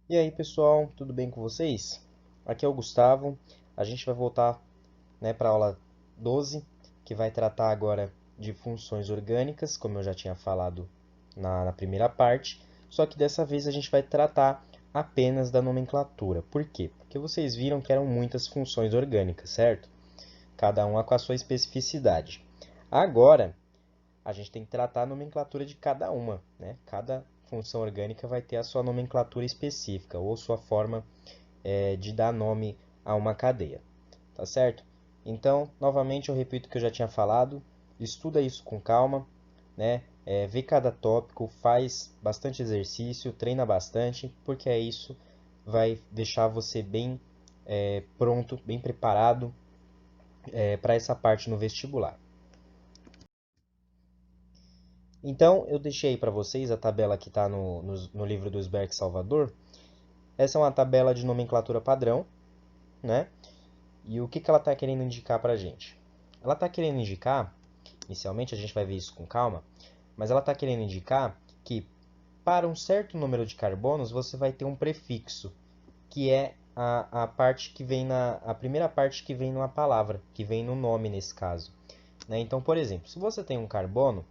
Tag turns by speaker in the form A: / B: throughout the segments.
A: E aí pessoal, tudo bem com vocês? Aqui é o Gustavo. A gente vai voltar, para a aula 12, que vai tratar agora de funções orgânicas, como eu já tinha falado na primeira parte. Só que dessa vez a gente vai tratar apenas da nomenclatura. Por quê? Porque vocês viram que eram muitas funções orgânicas, certo? Cada uma com a sua especificidade. Agora, a gente tem que tratar a nomenclatura de cada uma, né? Cada função orgânica vai ter a sua nomenclatura específica ou sua forma de dar nome a uma cadeia, tá certo? Então, novamente eu repito o que eu já tinha falado, estuda isso com calma, né? Vê cada tópico, faz bastante exercício, treina bastante, porque isso vai deixar você bem pronto, bem preparado para essa parte no vestibular. Então, eu deixei para vocês a tabela que está no livro do Sberg Salvador. Essa é uma tabela de nomenclatura padrão, né? E o que ela está querendo indicar para a gente? Ela está querendo indicar, inicialmente a gente vai ver isso com calma, mas ela está querendo indicar que para um certo número de carbonos você vai ter um prefixo, que é a parte que vem a primeira parte que vem numa palavra, que vem no nome nesse caso. Né? Então, por exemplo, se você tem um carbono,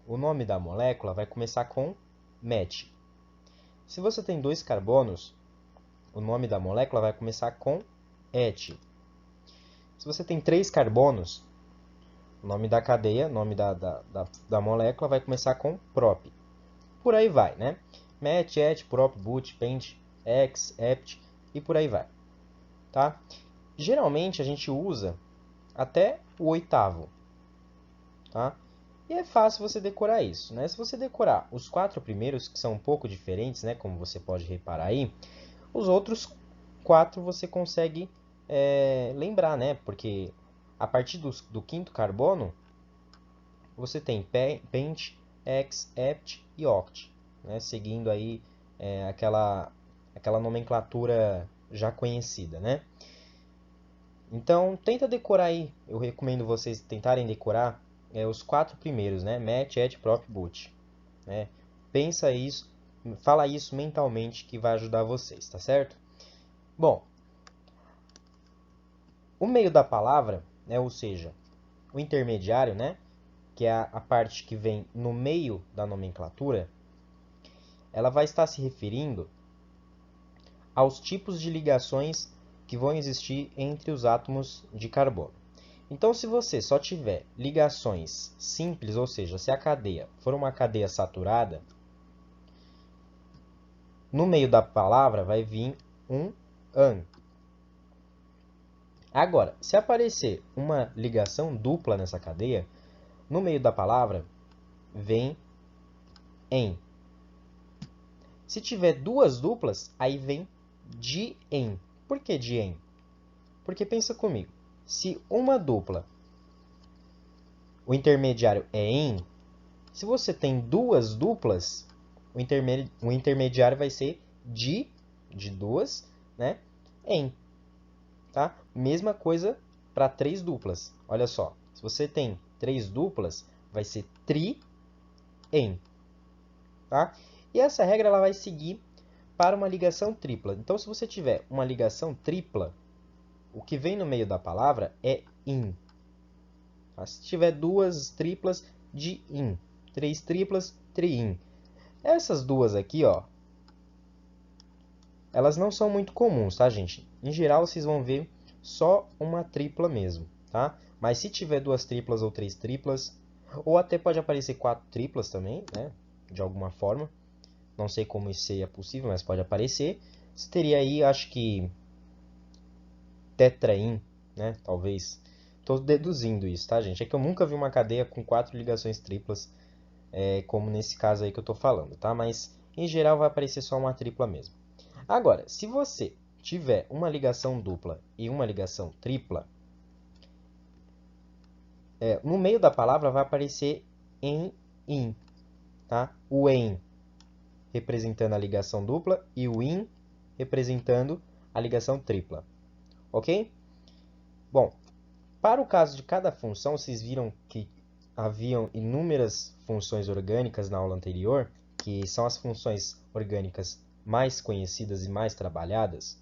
A: o nome da molécula vai começar com met. Se você tem dois carbonos, o nome da molécula vai começar com et. Se você tem três carbonos, o nome da cadeia, nome da molécula vai começar com prop. Por aí vai, né? Met, et, prop, but, pent, ex, ept e por aí vai. Tá? Geralmente a gente usa até o oitavo. Tá? E é fácil você decorar isso, né? Se você decorar os quatro primeiros, que são um pouco diferentes, né? Como você pode reparar aí, os outros quatro você consegue lembrar, né? Porque a partir do quinto carbono, você tem pent, ex, ept e oct, né? Seguindo aí aquela nomenclatura já conhecida, né? Então, tenta decorar aí. Eu recomendo vocês tentarem decorar os quatro primeiros, né? Met, et, prop, but. Né? Pensa isso, fala isso mentalmente que vai ajudar vocês, tá certo? Bom, o meio da palavra, né? Ou seja, o intermediário, né? Que é a parte que vem no meio da nomenclatura, ela vai estar se referindo aos tipos de ligações que vão existir entre os átomos de carbono. Então, se você só tiver ligações simples, ou seja, se a cadeia for uma cadeia saturada, no meio da palavra vai vir um an. Agora, se aparecer uma ligação dupla nessa cadeia, no meio da palavra vem em. Se tiver duas duplas, aí vem dien. Por que dien? Porque pensa comigo, se uma dupla, o intermediário é em, se você tem duas duplas, o intermediário vai ser de duas, né? Em, tá? Mesma coisa para três duplas. Olha só, se você tem três duplas, vai ser tri em, tá? E essa regra ela vai seguir para uma ligação tripla. Então, se você tiver uma ligação tripla, o que vem no meio da palavra é in. Tá? Se tiver duas triplas, de in. Três triplas, tri-in. Essas duas aqui, ó, elas não são muito comuns, tá, gente? Em geral, vocês vão ver só uma tripla mesmo, tá? Mas se tiver duas triplas ou três triplas, ou até pode aparecer quatro triplas também, né? De alguma forma. Não sei como isso seria possível, mas pode aparecer. Você teria aí, acho que tetrain, né? Talvez. Estou deduzindo isso, tá, gente? É que eu nunca vi uma cadeia com quatro ligações triplas, como nesse caso aí que eu estou falando, tá? Mas em geral vai aparecer só uma tripla mesmo. Agora, se você tiver uma ligação dupla e uma ligação tripla, no meio da palavra vai aparecer em, in, tá? O em representando a ligação dupla e o in representando a ligação tripla, ok? Bom, para o caso de cada função, vocês viram que haviam inúmeras funções orgânicas na aula anterior, que são as funções orgânicas mais conhecidas e mais trabalhadas,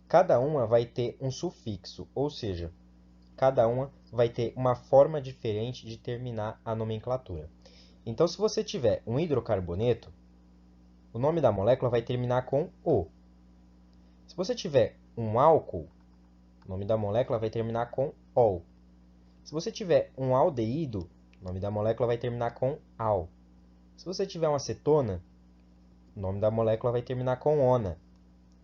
A: cada uma vai ter um sufixo, ou seja, cada uma vai ter uma forma diferente de terminar a nomenclatura. Então, se você tiver um hidrocarboneto, o nome da molécula vai terminar com O. Se você tiver um álcool, o nome da molécula vai terminar com OL. Se você tiver um aldeído, o nome da molécula vai terminar com AL. Se você tiver uma acetona, o nome da molécula vai terminar com ONA.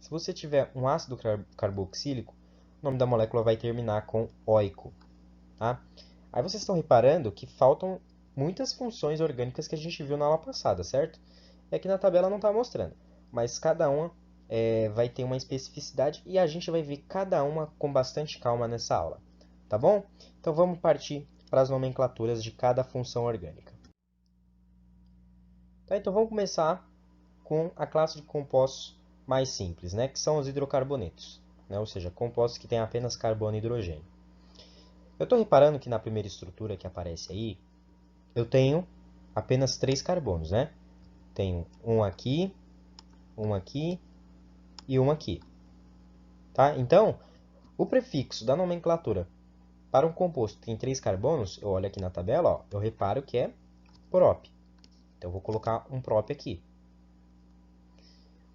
A: Se você tiver um ácido carboxílico, o nome da molécula vai terminar com OICO. Tá? Aí vocês estão reparando que faltam muitas funções orgânicas que a gente viu na aula passada, certo? É que na tabela não está mostrando, mas cada uma vai ter uma especificidade e a gente vai ver cada uma com bastante calma nessa aula, tá bom? Então vamos partir para as nomenclaturas de cada função orgânica. Tá, então vamos começar com a classe de compostos mais simples, né, que são os hidrocarbonetos, né, ou seja, compostos que têm apenas carbono e hidrogênio. Eu estou reparando que na primeira estrutura que aparece aí, eu tenho apenas 3 carbonos, né? Tenho um aqui e um aqui. Tá? Então, o prefixo da nomenclatura para um composto que tem 3 carbonos, eu olho aqui na tabela, ó, eu reparo que é prop. Então, eu vou colocar um prop aqui.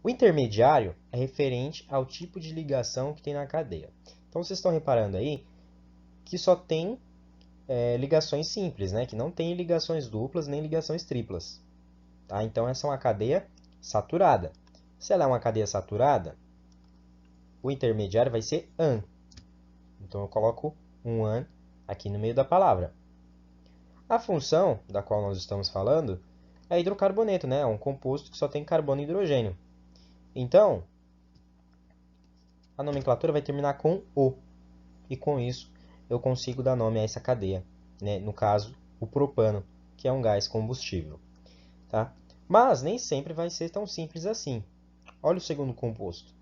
A: O intermediário é referente ao tipo de ligação que tem na cadeia. Então, vocês estão reparando aí que só tem ligações simples, né? Que não tem ligações duplas nem ligações triplas. Tá? Então, essa é uma cadeia saturada. Se ela é uma cadeia saturada, o intermediário vai ser AN. Então, eu coloco um AN aqui no meio da palavra. A função da qual nós estamos falando é hidrocarboneto, né? É um composto que só tem carbono e hidrogênio. Então, a nomenclatura vai terminar com O. E com isso, eu consigo dar nome a essa cadeia. Né? No caso, o propano, que é um gás combustível. Tá? Mas nem sempre vai ser tão simples assim. Olha o segundo composto.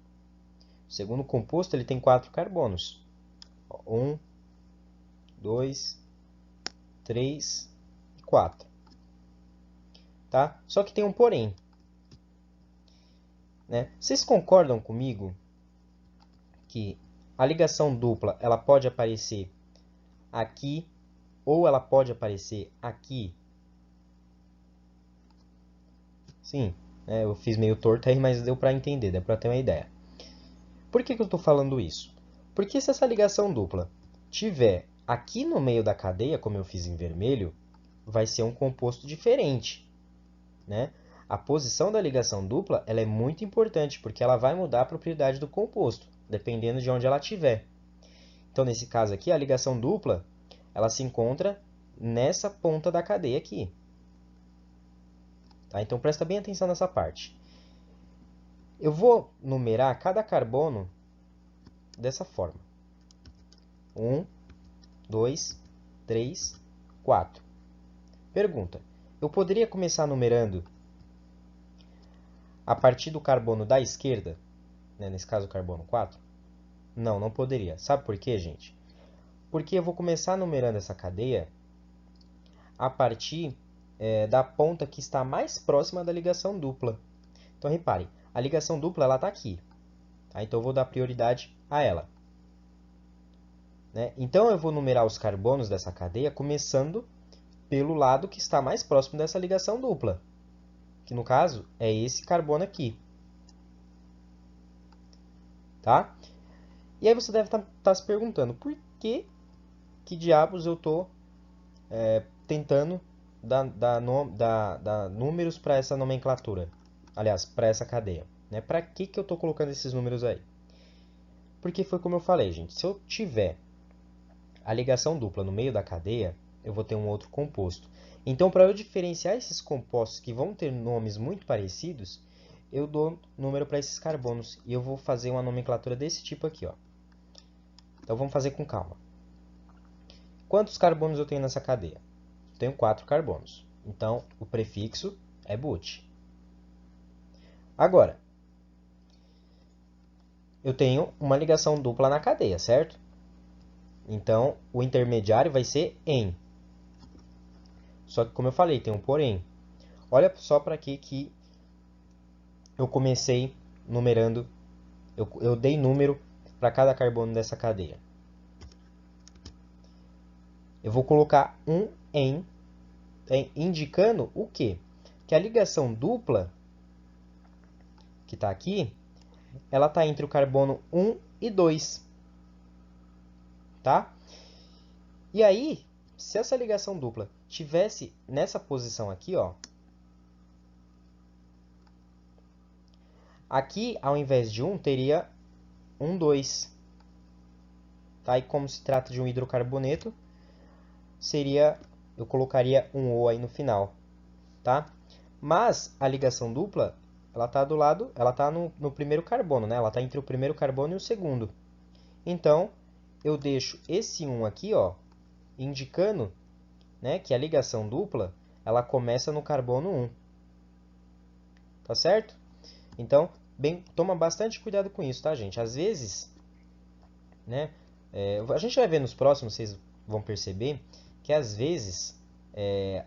A: O segundo composto ele tem 4 carbonos. 1, 2, 3 e 4. Tá? Só que tem um porém. Né? Vocês concordam comigo que a ligação dupla ela pode aparecer aqui ou ela pode aparecer aqui? Sim, eu fiz meio torto aí, mas deu para entender, deu para ter uma ideia. Por que eu estou falando isso? Porque se essa ligação dupla tiver aqui no meio da cadeia, como eu fiz em vermelho, vai ser um composto diferente. Né? A posição da ligação dupla ela é muito importante, porque ela vai mudar a propriedade do composto, dependendo de onde ela estiver. Então, nesse caso aqui, a ligação dupla ela se encontra nessa ponta da cadeia aqui. Tá? Então, presta bem atenção nessa parte. Eu vou numerar cada carbono dessa forma. 1, 2, 3, 4. Pergunta. Eu poderia começar numerando a partir do carbono da esquerda? Né? Nesse caso, o carbono 4? Não, não poderia. Sabe por quê, gente? Porque eu vou começar numerando essa cadeia a partir da ponta que está mais próxima da ligação dupla. Então, reparem, a ligação dupla está aqui. Tá? Então, eu vou dar prioridade a ela. Né? Então, eu vou numerar os carbonos dessa cadeia começando pelo lado que está mais próximo dessa ligação dupla, que no caso é esse carbono aqui. Tá? E aí você deve estar se perguntando, por que diabos eu estou tentando dar números para essa nomenclatura? Aliás, para essa cadeia. Né? Para que eu estou colocando esses números aí? Porque foi como eu falei, gente. Se eu tiver a ligação dupla no meio da cadeia, eu vou ter um outro composto. Então, para eu diferenciar esses compostos que vão ter nomes muito parecidos, eu dou número para esses carbonos. E eu vou fazer uma nomenclatura desse tipo aqui. Ó. Então, vamos fazer com calma. Quantos carbonos eu tenho nessa cadeia? Eu tenho 4 carbonos. Então, o prefixo é but. Agora, eu tenho uma ligação dupla na cadeia, certo? Então, o intermediário vai ser en. Só que, como eu falei, tem um porém. Olha só para que eu comecei numerando, eu dei número para cada carbono dessa cadeia. Eu vou colocar um em, indicando o quê? Que a ligação dupla, que está aqui, ela está entre o carbono 1 e 2. Tá? E aí, se essa ligação dupla tivesse nessa posição aqui, ó, aqui, ao invés de 1, teria um 2. Tá? E como se trata de um hidrocarboneto, eu colocaria um O aí no final. Tá? Mas a ligação dupla, ela está do lado, ela está no primeiro carbono, né? Ela está entre o primeiro carbono e o segundo. Então, eu deixo esse 1 aqui, ó, indicando, né, que a ligação dupla, ela começa no carbono 1. Tá certo? Então, toma bastante cuidado com isso, tá, gente? Às vezes, né, a gente vai ver nos próximos, vocês vão perceber, que às vezes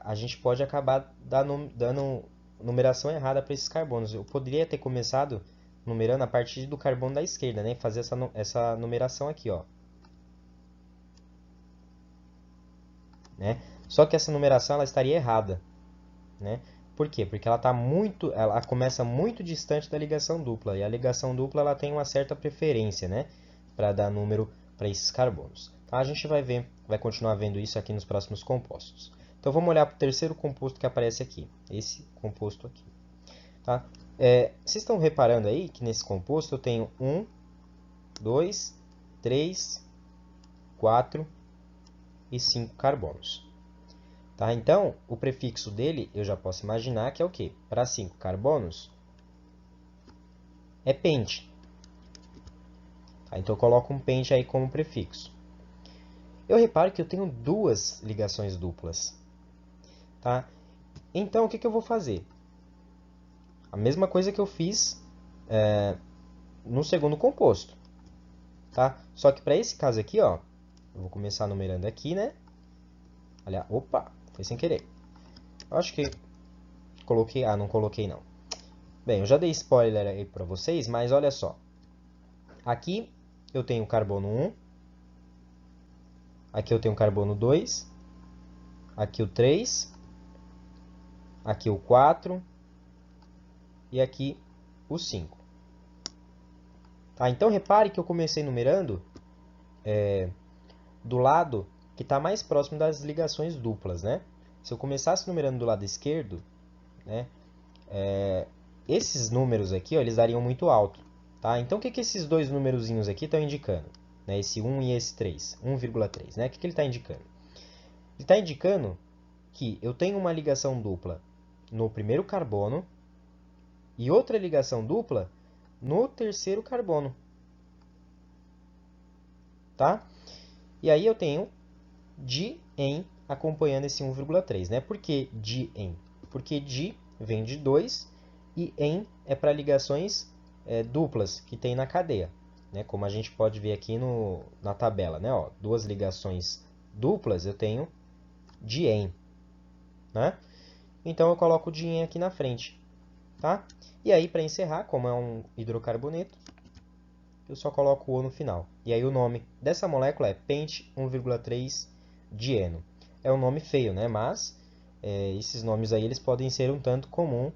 A: a gente pode acabar dando numeração errada para esses carbonos. Eu poderia ter começado numerando a partir do carbono da esquerda, né? Fazer essa numeração aqui, ó. Né? Só que essa numeração ela estaria errada, né? Por quê? Porque ela começa muito distante da ligação dupla, e a ligação dupla ela tem uma certa preferência, né, para dar número para esses carbonos. Então a gente vai continuar vendo isso aqui nos próximos compostos. Então vamos olhar para o terceiro composto que aparece aqui, esse composto aqui. Tá? Vocês estão reparando aí que nesse composto eu tenho 1, 2, 3, 4 e 5 carbonos. Tá? Então, o prefixo dele, eu já posso imaginar que é o quê? Para 5 carbonos, é pente. Tá? Então, eu coloco um pente aí como prefixo. Eu reparo que eu tenho duas ligações duplas. Tá? Então, o que eu vou fazer? A mesma coisa que eu fiz no segundo composto. Tá? Só que para esse caso aqui, ó, eu vou começar numerando aqui, né? Olha, opa, foi sem querer. Eu acho que coloquei... Ah, não coloquei não. Bem, eu já dei spoiler aí para vocês, mas olha só. Aqui eu tenho o carbono 1. Aqui eu tenho o carbono 2. Aqui o 3. Aqui o 4. E aqui o 5. Tá? Então, repare que eu comecei numerando do lado que está mais próximo das ligações duplas, né? Se eu começasse numerando do lado esquerdo, né, esses números aqui, ó, eles dariam muito alto. Tá? Então, o que esses dois númerozinhos aqui estão indicando? Né? Esse 1 e esse 3, 1,3. Né? O que ele está indicando? Ele está indicando que eu tenho uma ligação dupla no primeiro carbono e outra ligação dupla no terceiro carbono. Tá? E aí eu tenho di-en acompanhando esse 1,3. Né? Por que di-en? Porque di vem de 2 e en é para ligações duplas que tem na cadeia. Né? Como a gente pode ver aqui na tabela. Né? Ó, duas ligações duplas eu tenho di-en. Né? Então eu coloco o di-en aqui na frente. Tá? E aí, para encerrar, como é um hidrocarboneto, eu só coloco o O no final. E aí o nome dessa molécula é pente 1,3-dieno. É um nome feio, né? Mas esses nomes aí eles podem ser um tanto comum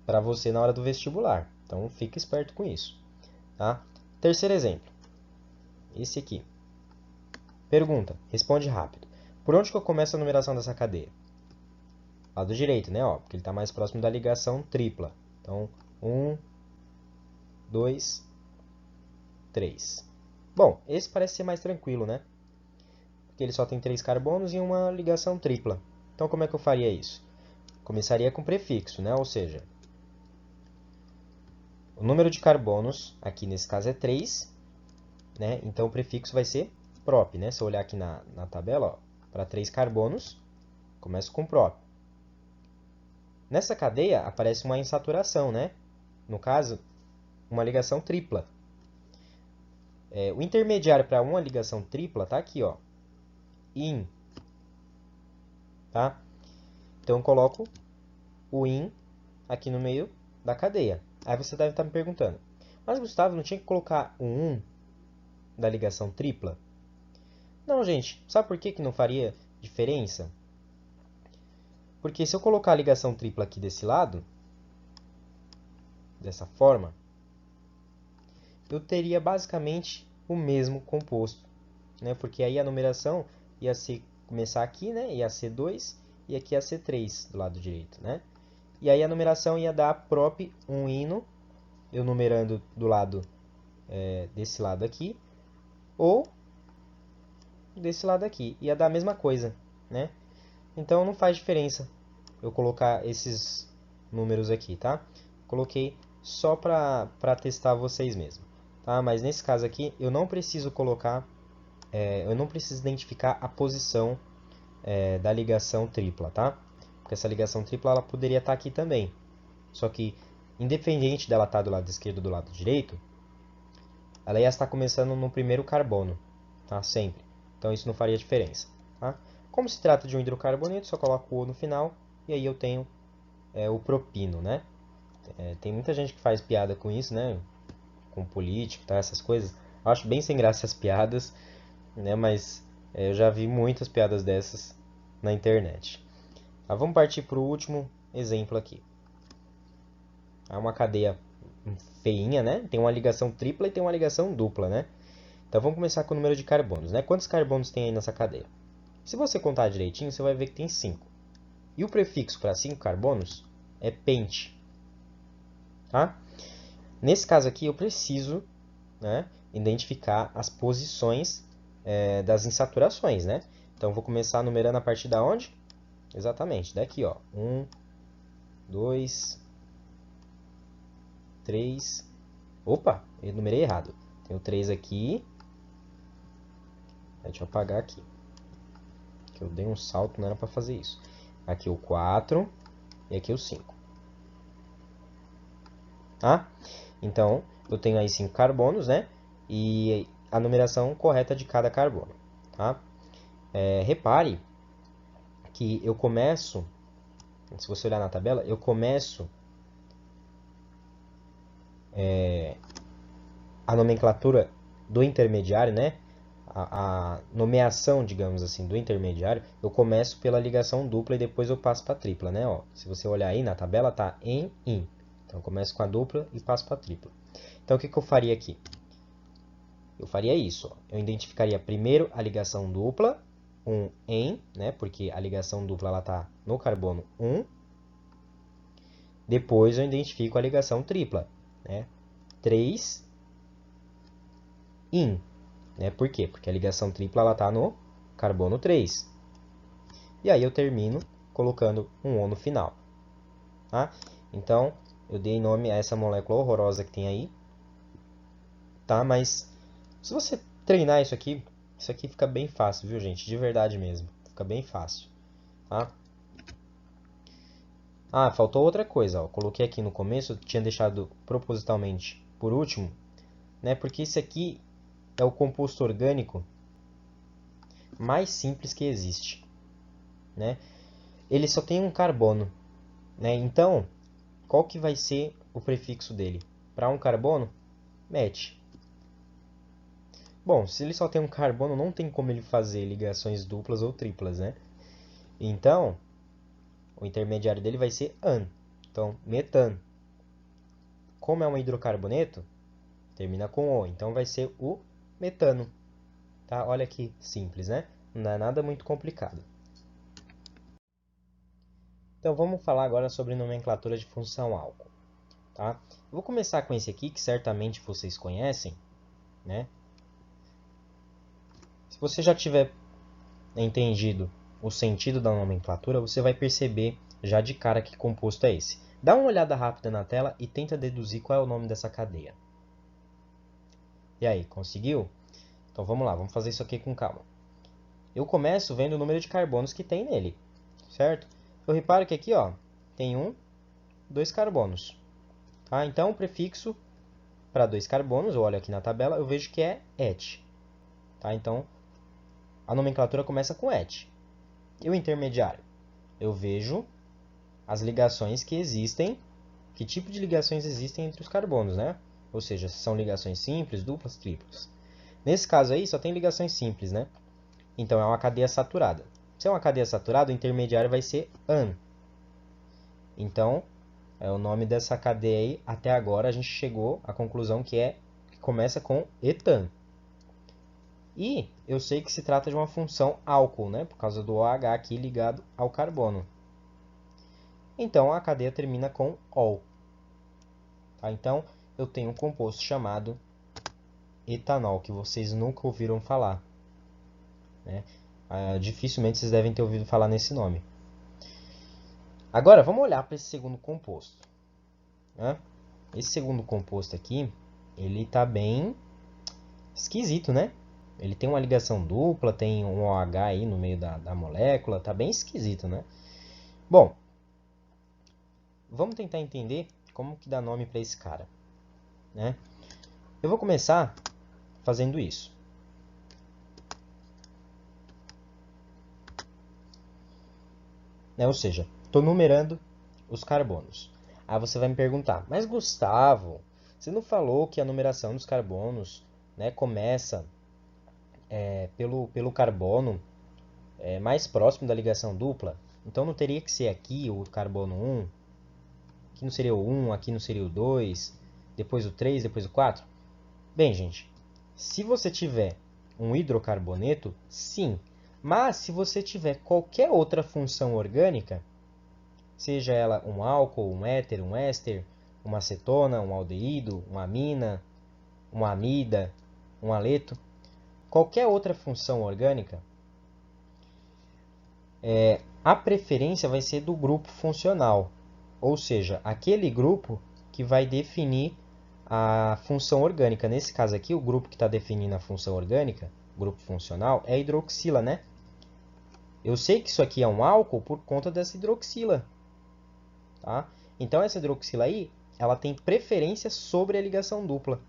A: para você na hora do vestibular. Então fique esperto com isso. Tá? Terceiro exemplo. Esse aqui. Pergunta. Responde rápido. Por onde que eu começo a numeração dessa cadeia? Lado direito, né? Ó, porque ele está mais próximo da ligação tripla. Então, 1, 2, 3. Bom, esse parece ser mais tranquilo, né? Porque ele só tem 3 carbonos e uma ligação tripla. Então, como é que eu faria isso? Começaria com prefixo, né? Ou seja, o número de carbonos, aqui nesse caso é 3, né? Então, o prefixo vai ser prop, né? Se eu olhar aqui na tabela, para 3 carbonos, começo com prop. Nessa cadeia, aparece uma insaturação, né? No caso, uma ligação tripla. O intermediário para uma ligação tripla está aqui, ó, in. Tá? Então, eu coloco o in aqui no meio da cadeia. Aí você deve estar me perguntando, mas Gustavo, não tinha que colocar o 1 da ligação tripla? Não, gente, sabe por que que não faria diferença? Porque se eu colocar a ligação tripla aqui desse lado, dessa forma, eu teria basicamente o mesmo composto, né? Porque aí a numeração ia ser, começar aqui, né? Ia ser 2 e aqui ia ser 3 do lado direito, né? E aí a numeração ia dar prop 1 hino, eu numerando do lado desse lado aqui, ou desse lado aqui. Ia dar a mesma coisa, né? Então não faz diferença eu colocar esses números aqui, tá? Coloquei só para testar vocês mesmo, tá? Mas nesse caso aqui eu não preciso colocar, eu não preciso identificar a posição da ligação tripla, tá? Porque essa ligação tripla ela poderia estar aqui também. Só que independente dela estar do lado esquerdo ou do lado direito, ela ia estar começando no primeiro carbono, tá? Sempre. Então isso não faria diferença, tá? Como se trata de um hidrocarboneto, só coloco o O no final e aí eu tenho o propino, né? Tem muita gente que faz piada com isso, né? Com político, tá? Essas coisas. Eu acho bem sem graça essas piadas, né? Mas eu já vi muitas piadas dessas na internet. Vamos partir para o último exemplo aqui. É uma cadeia feinha, né? Tem uma ligação tripla e tem uma ligação dupla, né? Então vamos começar com o número de carbonos, né? Quantos carbonos tem aí nessa cadeia? Se você contar direitinho, você vai ver que tem 5. E o prefixo para 5 carbonos é pente, tá? Nesse caso aqui eu preciso, né, identificar as posições das insaturações, né? Então vou começar numerando a partir da onde? Exatamente, daqui, ó. 1, 2, 3. Opa, eu numerei errado. Tem o 3 aqui. Deixa eu apagar aqui. Que eu dei um salto, não era para fazer isso. Aqui o 4 e aqui o 5. Tá? Então, eu tenho aí 5 carbonos, né? E a numeração correta de cada carbono, tá? Repare que eu começo, se você olhar na tabela, eu começo a nomenclatura do intermediário, né? A nomeação, digamos assim, do intermediário, eu começo pela ligação dupla e depois eu passo para a tripla, né? Ó, se você olhar aí na tabela, tá em, in. Então, eu começo com a dupla e passo para a tripla. Então, o que que eu faria aqui? Eu faria isso, ó. Eu identificaria primeiro a ligação dupla, um em, né? Porque a ligação dupla ela tá no carbono 1. Depois eu identifico a ligação tripla, né? 3 in, né? Por quê? Porque a ligação tripla ela tá no carbono 3. E aí eu termino colocando um O no final, tá? Então, eu dei nome a essa molécula horrorosa que tem aí, tá? Mas se você treinar isso aqui fica bem fácil, viu, gente? De verdade mesmo. Fica bem fácil, tá? Ah, faltou outra coisa, ó. Coloquei aqui no começo, eu tinha deixado propositalmente por último, né? Porque esse aqui é o composto orgânico mais simples que existe, né? Ele só tem um carbono, né? Então, qual que vai ser o prefixo dele? Para um carbono, met. Bom, se ele só tem um carbono, não tem como ele fazer ligações duplas ou triplas, né? Então, o intermediário dele vai ser an. Então, metano. Como é um hidrocarboneto, termina com O. Então, vai ser o metano. Tá? Olha que simples, né? Não é nada muito complicado. Então, vamos falar agora sobre nomenclatura de função álcool. Tá? Eu vou começar com esse aqui, que certamente vocês conhecem, né? Se você já tiver entendido o sentido da nomenclatura, você vai perceber já de cara que composto é esse. Dá uma olhada rápida na tela e tenta deduzir qual é o nome dessa cadeia. E aí, conseguiu? Então vamos lá, vamos fazer isso aqui com calma. Eu começo vendo o número de carbonos que tem nele, certo? Eu reparo que aqui, ó, tem 2 carbonos. Tá? Então o prefixo para 2 carbonos, eu olho aqui na tabela, eu vejo que é et. Tá? Então a nomenclatura começa com et. E o intermediário? Eu vejo as ligações que existem que tipo de ligações existem entre os carbonos, né? Ou seja, se são ligações simples, duplas, triplas. Nesse caso aí, só tem ligações simples, né? Então, é uma cadeia saturada. Se é uma cadeia saturada, o intermediário vai ser AN. Então, é o nome dessa cadeia aí. Até agora, a gente chegou à conclusão que começa com etan. E eu sei que se trata de uma função álcool, né? Por causa do OH aqui ligado ao carbono. Então, a cadeia termina com ol. Tá? Então, eu tenho um composto chamado etanol, que vocês nunca ouviram falar, né? Dificilmente vocês devem ter ouvido falar nesse nome. Agora, vamos olhar para esse segundo composto, né? Esse segundo composto aqui, ele está bem esquisito, né? Ele tem uma ligação dupla, tem um OH aí no meio da molécula, está bem esquisito, né? Bom, vamos tentar entender como que dá nome para esse cara, né? Eu vou começar fazendo isso. Ou seja, estou numerando os carbonos. Aí você vai me perguntar, mas Gustavo, você não falou que a numeração dos carbonos, né, começa pelo carbono mais próximo da ligação dupla? Então não teria que ser aqui o carbono 1, aqui não seria o 1, aqui não seria o 2, depois o 3, depois o 4? Bem, gente, se você tiver um hidrocarboneto, sim. Mas se você tiver qualquer outra função orgânica, seja ela um álcool, um éter, um éster, uma acetona, um aldeído, uma amina, uma amida, um aleto, qualquer outra função orgânica, a preferência vai ser do grupo funcional, ou seja, aquele grupo que vai definir a função orgânica. Nesse caso aqui, o grupo que está definindo a função orgânica, grupo funcional, é a hidroxila, né? Eu sei que isso aqui é um álcool por conta dessa hidroxila. Tá? Então, essa hidroxila aí, ela tem preferência sobre a ligação dupla.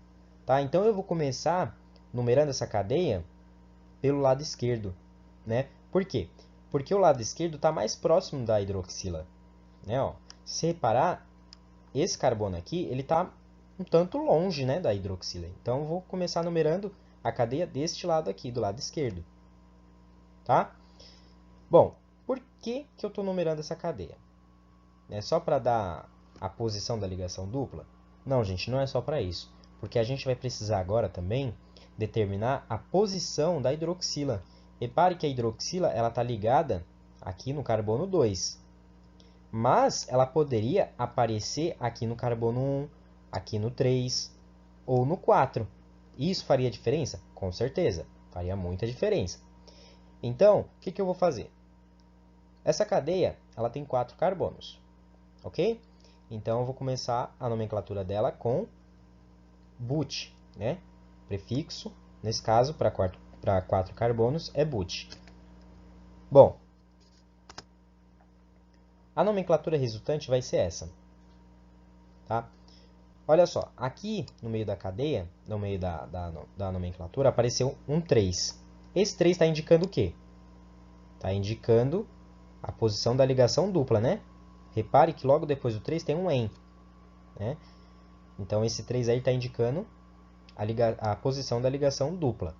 A: Tá? Então, eu vou começar numerando essa cadeia pelo lado esquerdo. Né? Por quê? Porque o lado esquerdo está mais próximo da hidroxila. Né? Ó, se você reparar, esse carbono aqui ele está um tanto longe, né, da hidroxila. Então, eu vou começar numerando a cadeia deste lado aqui, do lado esquerdo. Tá? Bom, por que eu estou numerando essa cadeia? É só para dar a posição da ligação dupla? Não, gente, não é só para isso. Porque a gente vai precisar agora também determinar a posição da hidroxila. Repare que a hidroxila está ligada aqui no carbono 2. Mas ela poderia aparecer aqui no carbono 1, aqui no 3 ou no 4. Isso faria diferença? Com certeza, faria muita diferença. Então, o que eu vou fazer? Essa cadeia ela tem 4 carbonos. Ok? Então, eu vou começar a nomenclatura dela com but, né? Prefixo, nesse caso, para 4 carbonos, é but. Bom, a nomenclatura resultante vai ser essa. Tá? Olha só, aqui no meio da cadeia, no meio da nomenclatura, apareceu um 3. Esse 3 está indicando o quê? Está indicando a posição da ligação dupla, né? Repare que logo depois do 3 tem um EN. Né? Então, esse 3 aí está indicando a posição da ligação dupla.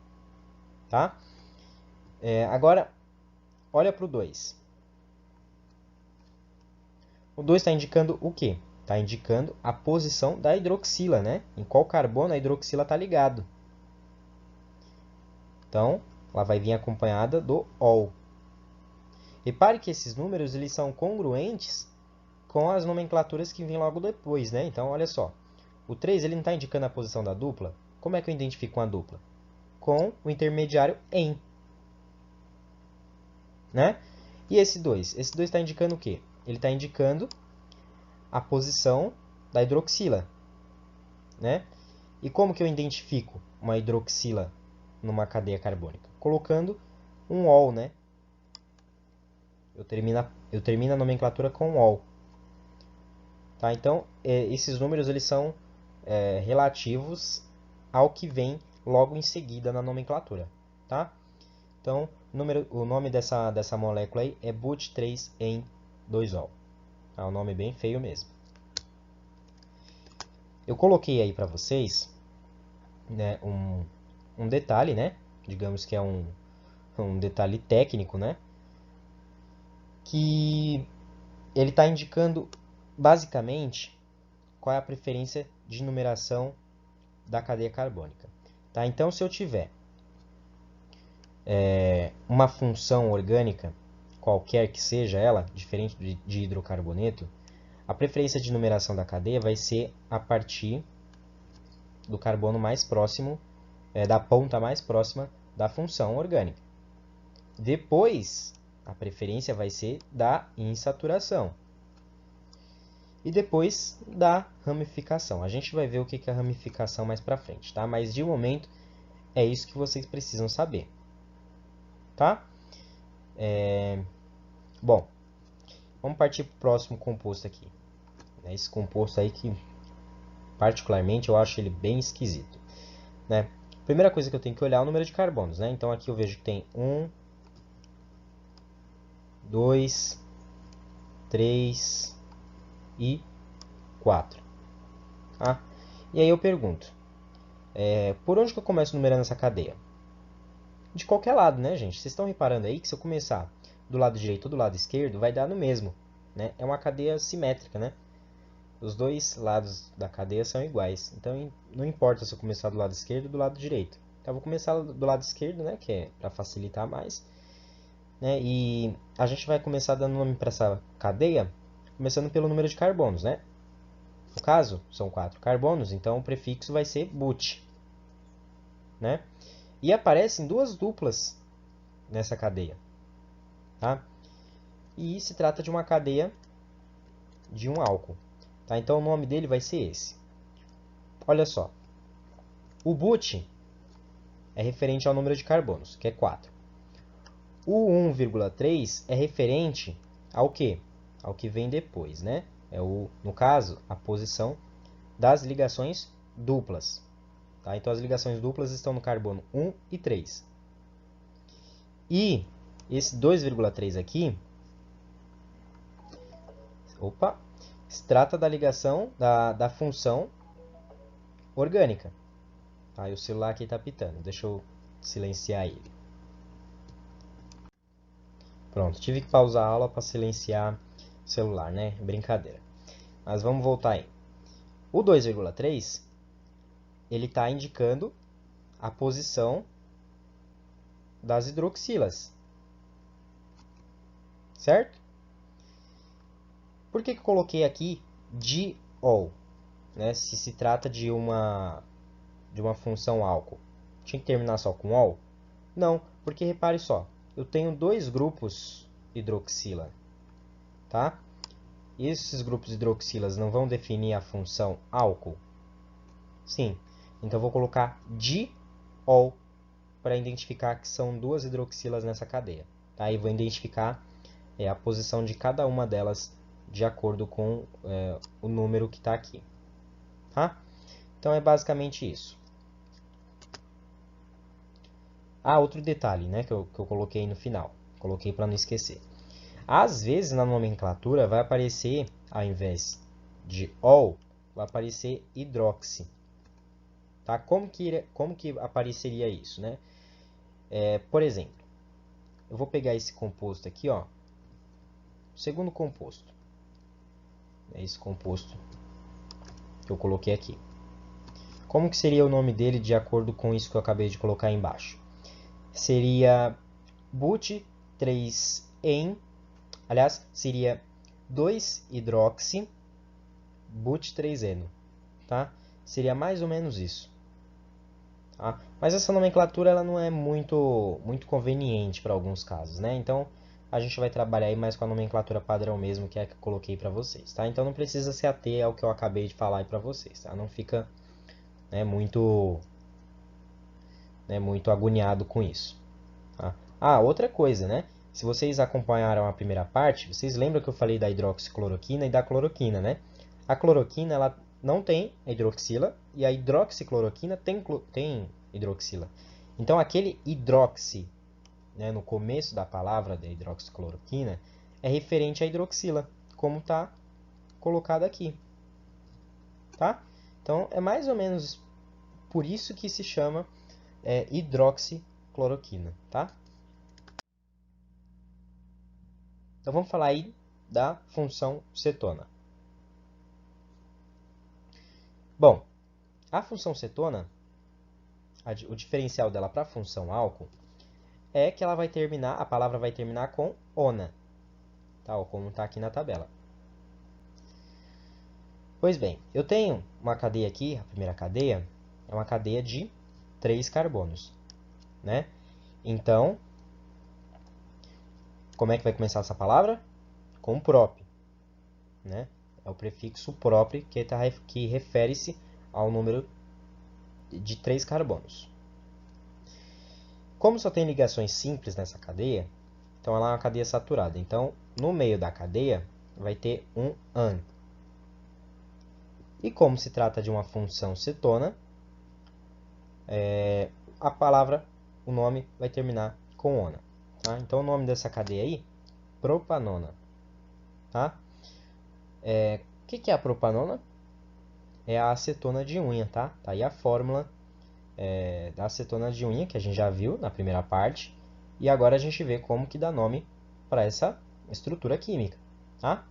A: Tá? Agora, olha para o 2. O 2 está indicando o quê? Está indicando a posição da hidroxila, né? Em qual carbono a hidroxila está ligado. Então, ela vai vir acompanhada do ol. Repare que esses números eles são congruentes com as nomenclaturas que vêm logo depois, né? Então, olha só. O 3 ele não está indicando a posição da dupla. Como é que eu identifico uma dupla? Com o intermediário em. Né? E esse 2? Esse 2 está indicando o quê? Ele está indicando a posição da hidroxila. Né? E como que eu identifico uma hidroxila numa cadeia carbônica? Colocando um ol, né? Eu termino a nomenclatura com ol. Tá? Então, esses números eles são relativos ao que vem logo em seguida na nomenclatura. Tá? Então, o nome dessa molécula aí é but3en2ol. É um nome bem feio mesmo. Eu coloquei aí para vocês, né, um detalhe, né? Digamos que é um detalhe técnico, né? Que ele está indicando basicamente qual é a preferência de numeração da cadeia carbônica. Tá? Então, se eu tiver uma função orgânica, qualquer que seja ela, diferente de hidrocarboneto, a preferência de numeração da cadeia vai ser a partir do carbono mais próximo, da ponta mais próxima da função orgânica. Depois, a preferência vai ser da insaturação. E depois da ramificação. A gente vai ver o que é a ramificação mais para frente, tá? Mas de momento é isso que vocês precisam saber, tá? Bom, vamos partir para o próximo composto aqui. Esse composto aí que particularmente eu acho ele bem esquisito, né? Primeira coisa que eu tenho que olhar é o número de carbonos, né? Então aqui eu vejo que tem 1, 2, 3 e 4. Tá? E aí eu pergunto, por onde que eu começo numerando essa cadeia? De qualquer lado, né, gente? Vocês estão reparando aí que se eu começar do lado direito ou do lado esquerdo, vai dar no mesmo, né? É uma cadeia simétrica, né? Os dois lados da cadeia são iguais. Então, não importa se eu começar do lado esquerdo ou do lado direito. Então, eu vou começar do lado esquerdo, né? Que é para facilitar mais. Né? E a gente vai começar dando nome para essa cadeia, começando pelo número de carbonos, né? No caso, são 4 carbonos, então o prefixo vai ser but, né? E aparecem duas duplas nessa cadeia, tá? E se trata de uma cadeia de um álcool, tá? Então o nome dele vai ser esse. Olha só, o but é referente ao número de carbonos, que é 4. O 1,3 é referente ao quê? Ao que vem depois, né? No caso, a posição das ligações duplas. Tá? Então as ligações duplas estão no carbono 1 e 3. E esse 2,3 aqui, se trata da ligação da função orgânica. Tá? E o celular aqui está pitando. Deixa eu silenciar ele. Pronto, tive que pausar a aula para silenciar o celular, né? Brincadeira. Mas vamos voltar aí. O 2,3 ele está indicando a posição das hidroxilas. Certo? Por que eu coloquei aqui diol? Né? Se trata de uma função álcool. Tinha que terminar só com ol? Não, porque repare só. Eu tenho dois grupos hidroxila. Tá? E esses grupos hidroxilas não vão definir a função álcool? Sim. Então eu vou colocar diol para identificar que são duas hidroxilas nessa cadeia. Tá? E vou identificar a posição de cada uma delas de acordo com o número que está aqui. Tá? Então é basicamente isso. Outro detalhe, né, que eu coloquei no final. Coloquei para não esquecer. Às vezes na nomenclatura vai aparecer, ao invés de ol, vai aparecer hidroxi. Tá? Como que apareceria isso, né? Por exemplo, eu vou pegar esse composto aqui, ó, segundo composto. É esse composto que eu coloquei aqui. Como que seria o nome dele de acordo com isso que eu acabei de colocar aí embaixo? Seria but3-en, aliás, seria 2-hidroxi but3-eno, tá? Seria mais ou menos isso. Tá? Mas essa nomenclatura ela não é muito conveniente para alguns casos, né? Então a gente vai trabalhar aí mais com a nomenclatura padrão mesmo, que é a que eu coloquei para vocês, tá? Então não precisa se ater ao que eu acabei de falar aí para vocês, tá? Não fica muito agoniado com isso. Tá? Outra coisa, né? Se vocês acompanharam a primeira parte, vocês lembram que eu falei da hidroxicloroquina e da cloroquina, né? A cloroquina ela não tem hidroxila e a hidroxicloroquina tem hidroxila. Então aquele hidroxi, né, no começo da palavra da hidroxicloroquina é referente à hidroxila, como está colocado aqui. Tá? Então, é mais ou menos por isso que se chama hidroxicloroquina, tá? Então, vamos falar aí da função cetona. Bom, a função cetona, o diferencial dela para a função álcool, é que ela vai terminar, a palavra vai terminar com ona, tal como está aqui na tabela. Pois bem, eu tenho uma cadeia aqui, a primeira cadeia é uma cadeia de 3 carbonos, né? Então, como é que vai começar essa palavra? Com prop, né? É o prefixo prop que refere-se ao número de 3 carbonos. Como só tem ligações simples nessa cadeia, então ela é uma cadeia saturada. Então, no meio da cadeia, vai ter um an. E como se trata de uma função cetona, a palavra, o nome, vai terminar com ona. Tá? Então, o nome dessa cadeia aí, propanona. Tá? O que é a propanona? É a acetona de unha, tá? Tá aí a fórmula da acetona de unha, que a gente já viu na primeira parte. E agora a gente vê como que dá nome para essa estrutura química, tá?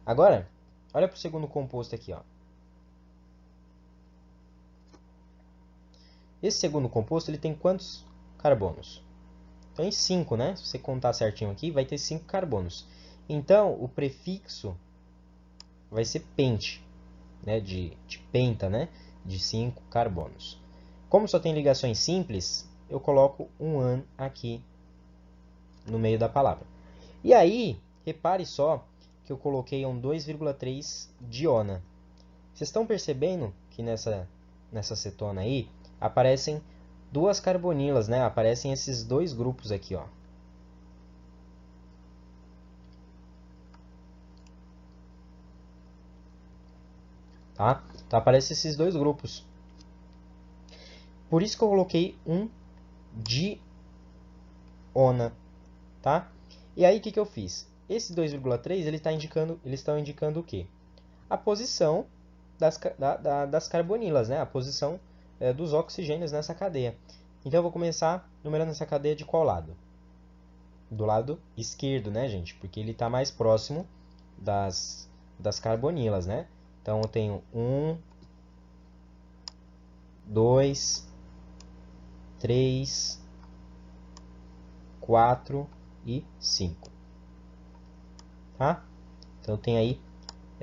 A: Agora, olha para o segundo composto aqui, ó. Esse segundo composto ele tem quantos carbonos? Tem 5, né? Se você contar certinho aqui, vai ter 5 carbonos. Então, o prefixo vai ser pente, né? De penta, né? De 5 carbonos. Como só tem ligações simples, eu coloco um an aqui no meio da palavra. E aí, repare só que eu coloquei um 2,3 de ona. Vocês estão percebendo que nessa cetona aí aparecem duas carbonilas, né? Aparecem esses dois grupos aqui, ó. Tá? Então aparecem esses dois grupos. Por isso que eu coloquei um diona, tá? E aí o que eu fiz? Esse 2,3 eles estão indicando o quê? A posição das carbonilas, né? A posição dos oxigênios nessa cadeia. Então eu vou começar numerando essa cadeia de qual lado? Do lado esquerdo, né, gente? Porque ele está mais próximo das carbonilas, né? Então eu tenho 1, 2, 3, 4 e 5. Tá? Então eu tenho aí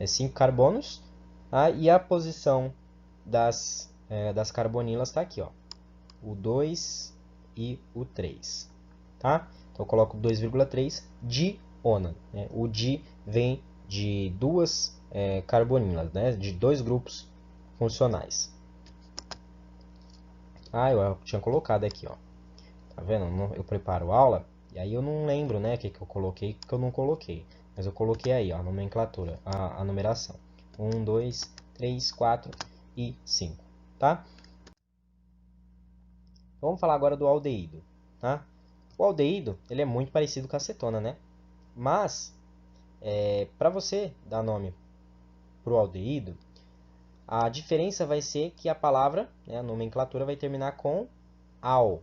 A: 5 carbonos. Tá? E a posição das carbonilas está aqui, ó. O 2 e o 3. Tá? Então eu coloco 2,3 diona. Né? O di vem de duas carbonilas, né? De dois grupos funcionais. Ah, eu tinha colocado aqui, ó. Tá vendo? Eu preparo aula e aí eu não lembro, né, o que eu coloquei, o que eu não coloquei. Mas eu coloquei aí, ó, a nomenclatura, a numeração. 1, 2, 3, 4 e 5, tá? Vamos falar agora do aldeído, tá? O aldeído, ele é muito parecido com a acetona, né? Mas, para você dar nome para o aldeído, a diferença vai ser que a palavra, né, a nomenclatura vai terminar com al,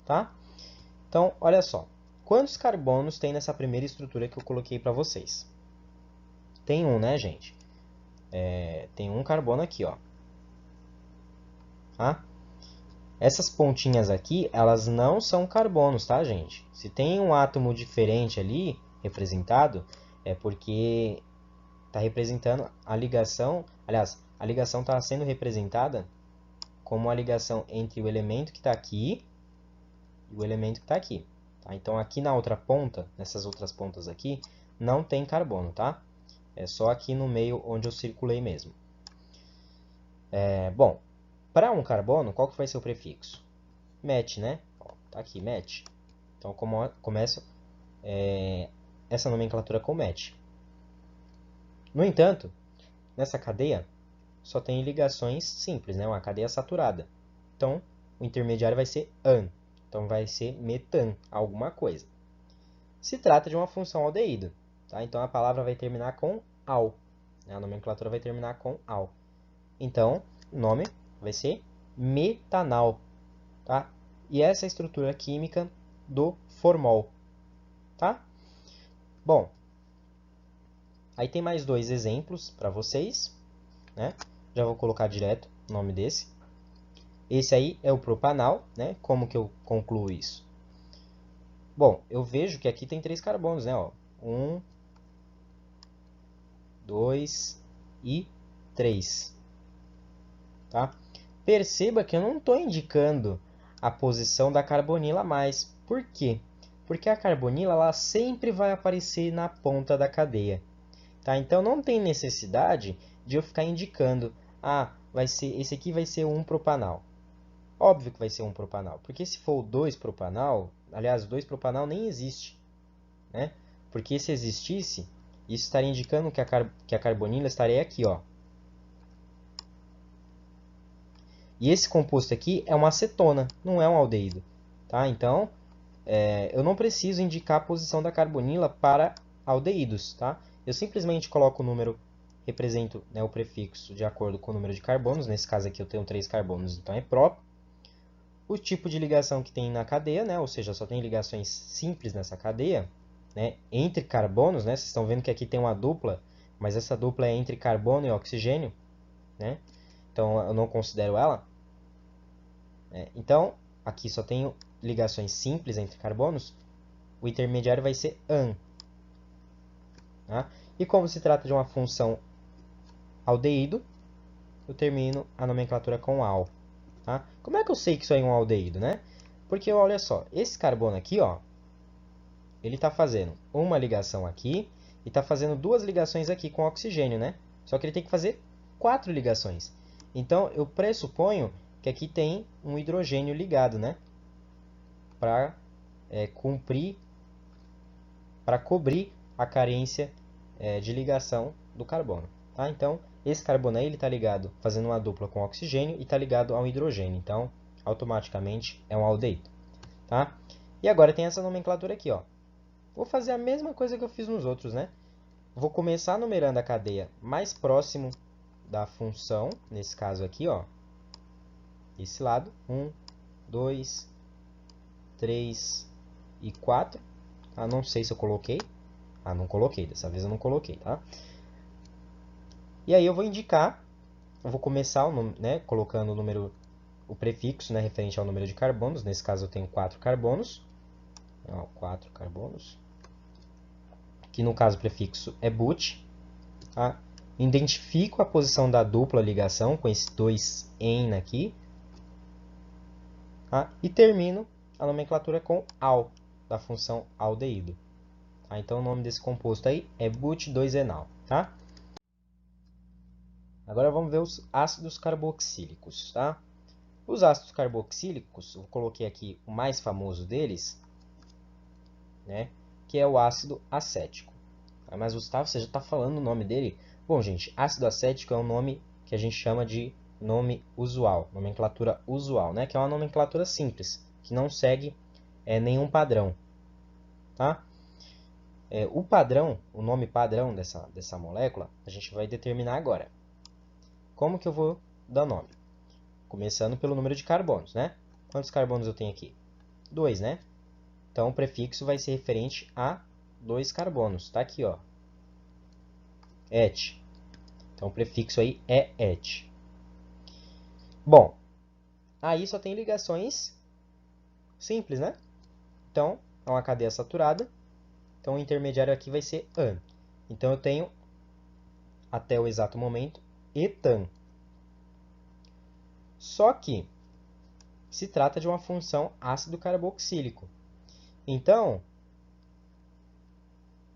A: tá? Então, olha só. Quantos carbonos tem nessa primeira estrutura que eu coloquei para vocês? Tem um, né, gente? Tem um carbono aqui, ó. Tá? Essas pontinhas aqui, elas não são carbonos, tá, gente? Se tem um átomo diferente ali, representado, é porque está representando a ligação. Aliás, a ligação está sendo representada como a ligação entre o elemento que está aqui e o elemento que está aqui. Tá? Então, aqui na outra ponta, nessas outras pontas aqui, não tem carbono, tá? É só aqui no meio onde eu circulei mesmo. Bom, para um carbono, qual que vai ser o prefixo? Met, né? Ó, tá aqui, met. Então, começo essa nomenclatura com met. No entanto, nessa cadeia, só tem ligações simples, né? Uma cadeia saturada. Então, o intermediário vai ser an. Então, vai ser metan, alguma coisa. Se trata de uma função aldeído. Tá? Então, a palavra vai terminar com al. A nomenclatura vai terminar com al. Então, o nome vai ser metanal, tá? E essa é a estrutura química do formol, tá? Bom, aí tem mais dois exemplos para vocês, né? Já vou colocar direto o nome desse. Esse aí é o propanal, né? Como que eu concluo isso? Bom, eu vejo que aqui tem 3 carbonos, né? Ó, 1, 2 e 3. Tá? Perceba que eu não estou indicando a posição da carbonila mais. Por quê? Porque a carbonila ela sempre vai aparecer na ponta da cadeia. Tá? Então não tem necessidade de eu ficar indicando, esse aqui vai ser um propanal. Óbvio que vai ser um propanal, porque se for o 2 propanal, aliás, o 2 propanal nem existe, né? Porque se existisse, isso estaria indicando que a carbonila estaria aqui, ó. E esse composto aqui é uma acetona, não é um aldeído, tá? Então, eu não preciso indicar a posição da carbonila para aldeídos, tá? Eu simplesmente coloco o número, represento, né, o prefixo de acordo com o número de carbonos. Nesse caso aqui eu tenho 3 carbonos, então é próprio. O tipo de ligação que tem na cadeia, né? Ou seja, só tem ligações simples nessa cadeia, né? Entre carbonos, né? Vocês estão vendo que aqui tem uma dupla, mas essa dupla é entre carbono e oxigênio, né? Então eu não considero ela. Então, aqui só tenho ligações simples entre carbonos. O intermediário vai ser an. Tá? E como se trata de uma função aldeído, eu termino a nomenclatura com al. Tá? Como é que eu sei que isso aí é um aldeído, né? Porque, olha só, esse carbono aqui, ó, ele está fazendo uma ligação aqui e está fazendo 2 ligações aqui com oxigênio, né? Só que ele tem que fazer 4 ligações. Então, eu pressuponho que aqui tem um hidrogênio ligado, né? Para cobrir a carência de ligação do carbono. Tá? Então, esse carbono aí está ligado, fazendo uma dupla com oxigênio e está ligado ao hidrogênio. Então, automaticamente é um aldeído. Tá? E agora tem essa nomenclatura aqui, ó. Vou fazer a mesma coisa que eu fiz nos outros, né? Vou começar numerando a cadeia mais próximo da função, nesse caso aqui, ó. Esse lado, 1, 2, 3 e 4. Não sei se eu coloquei. Não coloquei, dessa vez eu não coloquei, tá? E aí eu vou indicar, eu vou começar né, colocando o prefixo, né, referente ao número de carbonos. Nesse caso eu tenho 4 carbonos. 4 carbonos. Que no caso o prefixo é but. Tá? Identifico a posição da dupla ligação com esse 2-en aqui. Tá? E termino a nomenclatura com al, da função aldeído. Tá? Então o nome desse composto aí é but2-enal. Tá? Agora vamos ver os ácidos carboxílicos. Tá? Os ácidos carboxílicos, eu coloquei aqui o mais famoso deles, né, que é o ácido acético. Mas Gustavo, você já está falando o nome dele? Bom, gente, ácido acético é um nome que a gente chama de nome usual, nomenclatura usual, né, que é uma nomenclatura simples, que não segue nenhum padrão. Tá? O padrão, o nome padrão dessa molécula, a gente vai determinar agora. Como que eu vou dar nome? Começando pelo número de carbonos, né? Quantos carbonos eu tenho aqui? 2, né? Então, o prefixo vai ser referente a 2 carbonos. Tá aqui, ó. Et. Então, o prefixo aí é et. Bom, aí só tem ligações simples, né? Então, é uma cadeia saturada. Então, o intermediário aqui vai ser an. Então, eu tenho, até o exato momento, etan. Só que se trata de uma função ácido carboxílico. Então,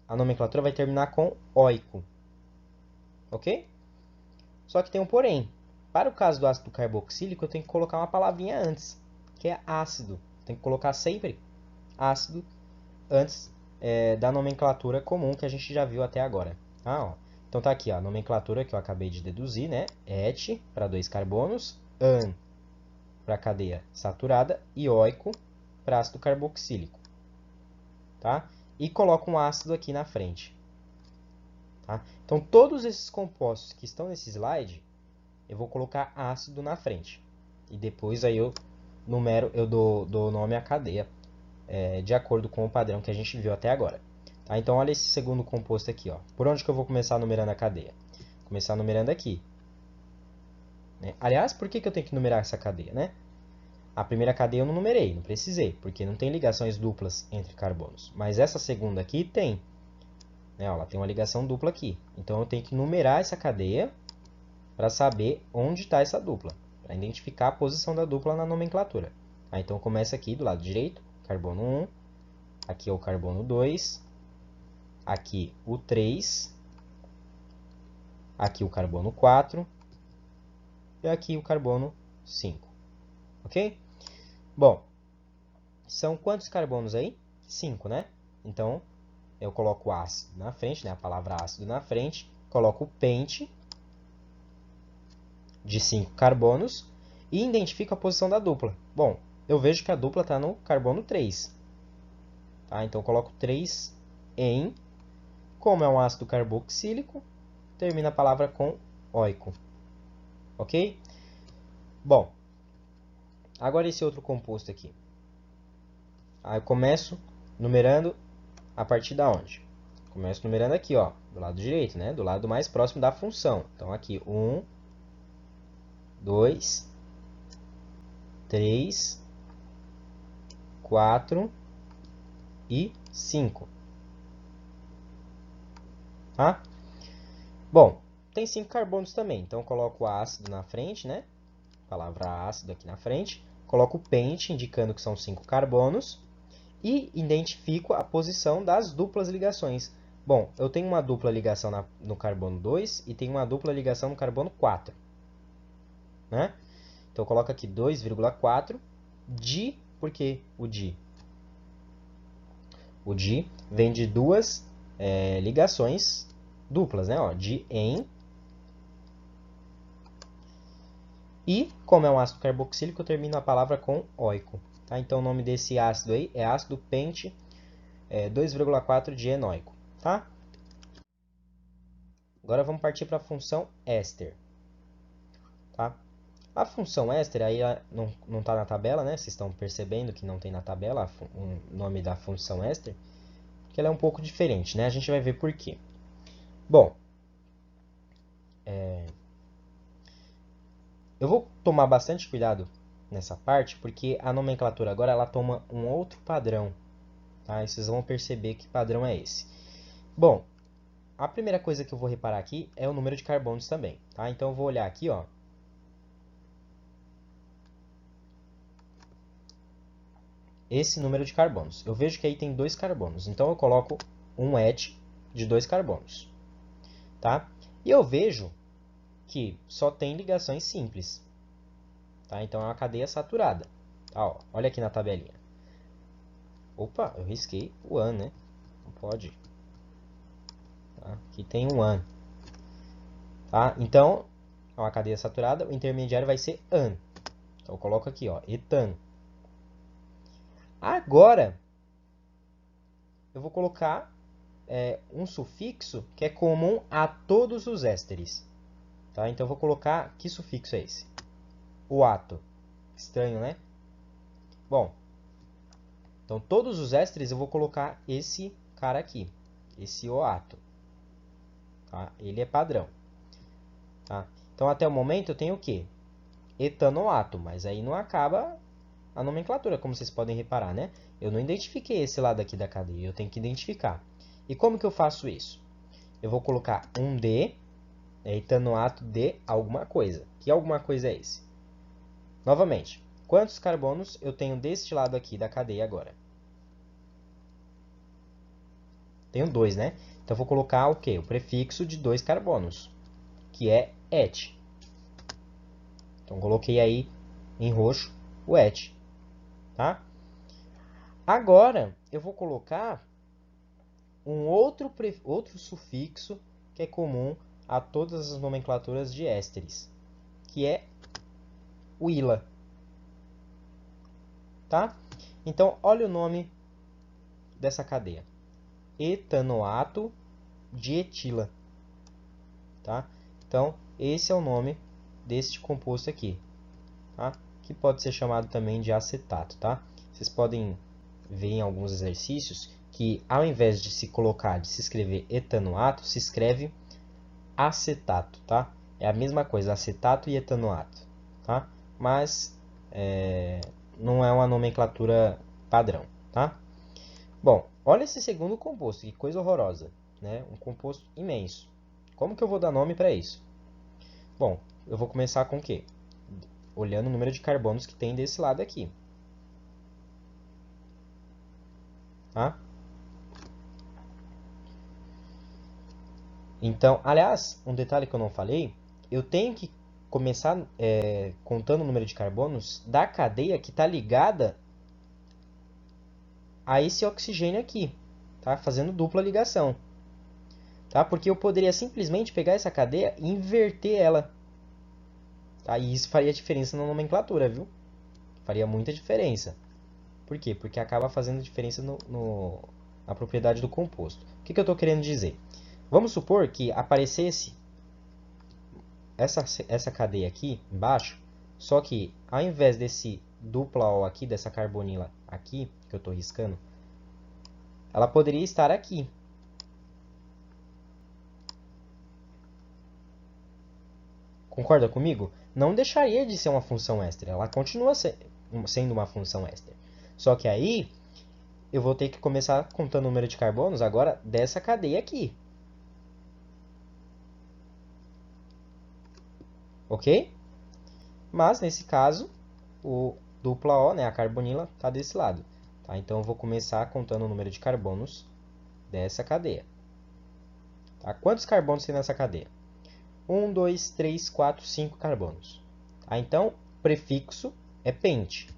A: a nomenclatura vai terminar com oico. Ok? Só que tem um porém. Para o caso do ácido carboxílico, eu tenho que colocar uma palavrinha antes, que é ácido. Tem que colocar sempre ácido antes da nomenclatura comum que a gente já viu até agora. Então tá aqui ó, a nomenclatura que eu acabei de deduzir, né? Et para 2 carbonos, an para cadeia saturada e oico para ácido carboxílico. Tá? E coloco um ácido aqui na frente. tá? Então, todos esses compostos que estão nesse slide, eu vou colocar ácido na frente. E depois aí eu dou nome à cadeia, de acordo com o padrão que a gente viu até agora. Tá? Então, olha esse segundo composto aqui. Ó. Por onde que eu vou começar numerando a cadeia? Vou começar numerando aqui. Né? Aliás, por que eu tenho que numerar essa cadeia? Né? A primeira cadeia eu não numerei, não precisei, porque não tem ligações duplas entre carbonos. Mas essa segunda aqui tem. Né? Ó, ela tem uma ligação dupla aqui. Então, eu tenho que numerar essa cadeia para saber onde está essa dupla, para identificar a posição da dupla na nomenclatura. Então, começa aqui do lado direito, carbono 1, aqui é o carbono 2, aqui o 3, aqui o carbono 4 e aqui o carbono 5. Ok? Bom, são quantos carbonos aí? 5, né? Então, eu coloco o ácido na frente, né? A palavra ácido na frente, coloco o pente de 5 carbonos e identifico a posição da dupla. Bom, eu vejo que a dupla está no carbono 3. Tá? Então, eu coloco 3 em. Como é um ácido carboxílico, termina a palavra com óico. Ok? Bom, agora esse outro composto aqui. Aí eu começo numerando a partir da onde? Começo numerando aqui, ó, do lado direito, né? Do lado mais próximo da função. Então, aqui, 1, 2, 3, 4 e 5. Tá? Bom, tem 5 carbonos também. Então, eu coloco o ácido na frente, né? Palavra ácido aqui na frente. Coloco o pente, indicando que são 5 carbonos. E identifico a posição das duplas ligações. Bom, eu tenho uma dupla ligação no carbono 2 e tenho uma dupla ligação no carbono 4. Né? Então, eu coloco aqui 2,4 di. Por que o di? O di vem de duas ligações duplas, né? Ó, di em. E, como é um ácido carboxílico, eu termino a palavra com óico. Tá? Então, o nome desse ácido aí é ácido pente 2,4 dienoico. Tá? Agora vamos partir para a função éster. Tá? A função éster aí não está na tabela, né? Vocês estão percebendo que não tem na tabela o nome da função éster, porque ela é um pouco diferente, né? A gente vai ver por quê. Bom, eu vou tomar bastante cuidado nessa parte, porque a nomenclatura agora ela toma um outro padrão. Tá? E vocês vão perceber que padrão é esse. Bom, a primeira coisa que eu vou reparar aqui é o número de carbonos também. Tá? Então, eu vou olhar aqui, ó. Esse número de carbonos. Eu vejo que aí tem 2 carbonos. Então, eu coloco um et de 2 carbonos. Tá? E eu vejo que só tem ligações simples. Tá? Então, é uma cadeia saturada. Tá, ó. Olha aqui na tabelinha. Opa, eu risquei o an, né? Não pode. Tá? Aqui tem um an. Tá? Então, é uma cadeia saturada. O intermediário vai ser an. Então, eu coloco aqui, ó, etano. Agora, eu vou colocar um sufixo que é comum a todos os ésteres. Tá? Então, eu vou colocar... Que sufixo é esse? O ato. Estranho, né? Bom, então, todos os ésteres eu vou colocar esse cara aqui. Esse oato. Tá? Ele é padrão. Tá? Então, até o momento, eu tenho o quê? Etanoato. Mas aí não acaba a nomenclatura, como vocês podem reparar, né? Eu não identifiquei esse lado aqui da cadeia, eu tenho que identificar. E como que eu faço isso? Eu vou colocar um D, etanoato de alguma coisa. Que alguma coisa é esse? Novamente, quantos carbonos eu tenho deste lado aqui da cadeia agora? Tenho 2, né? Então, eu vou colocar o quê? O prefixo de 2 carbonos, que é et. Então, coloquei aí em roxo o et. Tá? Agora, eu vou colocar um outro sufixo que é comum a todas as nomenclaturas de ésteres, que é o ila. Tá? Então, olha o nome dessa cadeia. Etanoato de etila. tá? Então, esse é o nome deste composto aqui, tá? Que pode ser chamado também de acetato, tá? Vocês podem ver em alguns exercícios que ao invés de se colocar, de se escrever etanoato, se escreve acetato, tá? É a mesma coisa, acetato e etanoato, tá? Mas não é uma nomenclatura padrão, tá? Bom, olha esse segundo composto, que coisa horrorosa, né? Um composto imenso. Como que eu vou dar nome para isso? Bom, eu vou começar com o quê? Olhando o número de carbonos que tem desse lado aqui, tá? Então, aliás, um detalhe que eu não falei, eu tenho que começar contando o número de carbonos da cadeia que está ligada a esse oxigênio aqui, tá? Fazendo dupla ligação, tá? Porque eu poderia simplesmente pegar essa cadeia e inverter ela, tá? E isso faria diferença na nomenclatura, viu? Faria muita diferença. Por quê? Porque acaba fazendo diferença na propriedade do composto. O que eu estou querendo dizer? Vamos supor que aparecesse essa cadeia aqui embaixo, só que ao invés desse dupla O aqui, dessa carbonila aqui, que eu estou riscando, ela poderia estar aqui. Concorda comigo? Não deixaria de ser uma função éster, ela continua sendo uma função éster. Só que aí eu vou ter que começar contando o número de carbonos agora dessa cadeia aqui. Ok? Mas nesse caso, o dupla O, né, a carbonila, está desse lado. Tá? Então eu vou começar contando o número de carbonos dessa cadeia. Tá? Quantos carbonos tem nessa cadeia? 1, 2, 3, 4, 5 carbonos. Tá? Então, o prefixo é pente.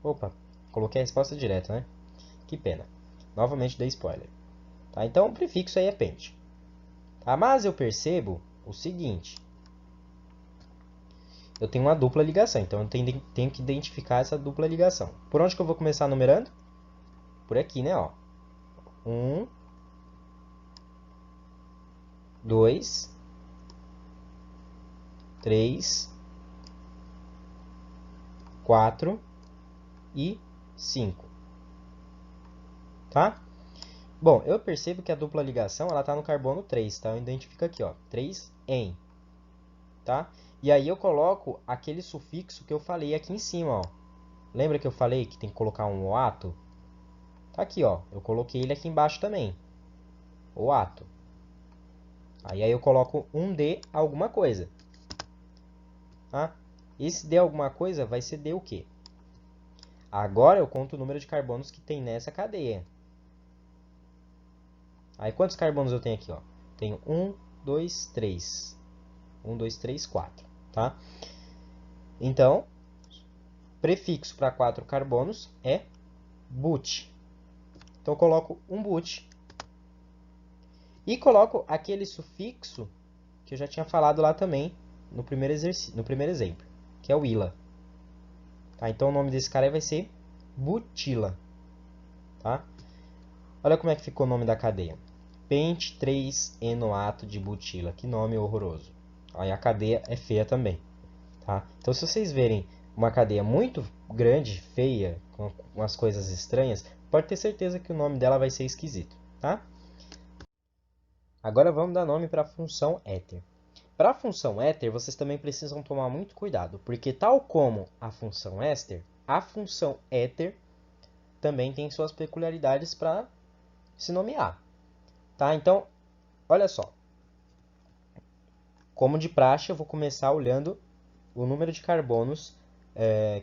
A: Opa, coloquei a resposta direta, né? Que pena. Novamente dei spoiler. Tá? Então, o prefixo aí é pente. Tá? Mas eu percebo o seguinte. Eu tenho uma dupla ligação, então eu tenho que identificar essa dupla ligação. Por onde que eu vou começar numerando? Por aqui, né? Ó. 1, 2, 3, 4 e 5. Tá? Bom, eu percebo que a dupla ligação ela está no carbono 3, tá? Eu identifico aqui, ó, 3-en, tá? E aí eu coloco aquele sufixo que eu falei aqui em cima, ó. Lembra que eu falei que tem que colocar um oato? Tá aqui, ó. Eu coloquei ele aqui embaixo também. Oato. Aí eu coloco um D alguma coisa. Tá? Esse D alguma coisa vai ser D o quê? Agora eu conto o número de carbonos que tem nessa cadeia. Aí quantos carbonos eu tenho aqui, ó? Tenho 1, 2, 3. 1, 2, 3, 4. Tá? Então, prefixo para 4 carbonos é but. Então, eu coloco um but. E coloco aquele sufixo que eu já tinha falado lá também no primeiro exemplo, que é o ila. Tá? Então, o nome desse cara vai ser butila. Tá? Olha como é que ficou o nome da cadeia. Pente 3-enoato de butila. Que nome horroroso. Aí a cadeia é feia também. Tá? Então, se vocês verem uma cadeia muito grande, feia, com umas coisas estranhas, pode ter certeza que o nome dela vai ser esquisito. Tá? Agora vamos dar nome para a função éter. Para a função éter, vocês também precisam tomar muito cuidado, porque tal como a função éster, a função éter também tem suas peculiaridades para se nomear. Tá? Então, olha só. Como de praxe, eu vou começar olhando o número de carbonos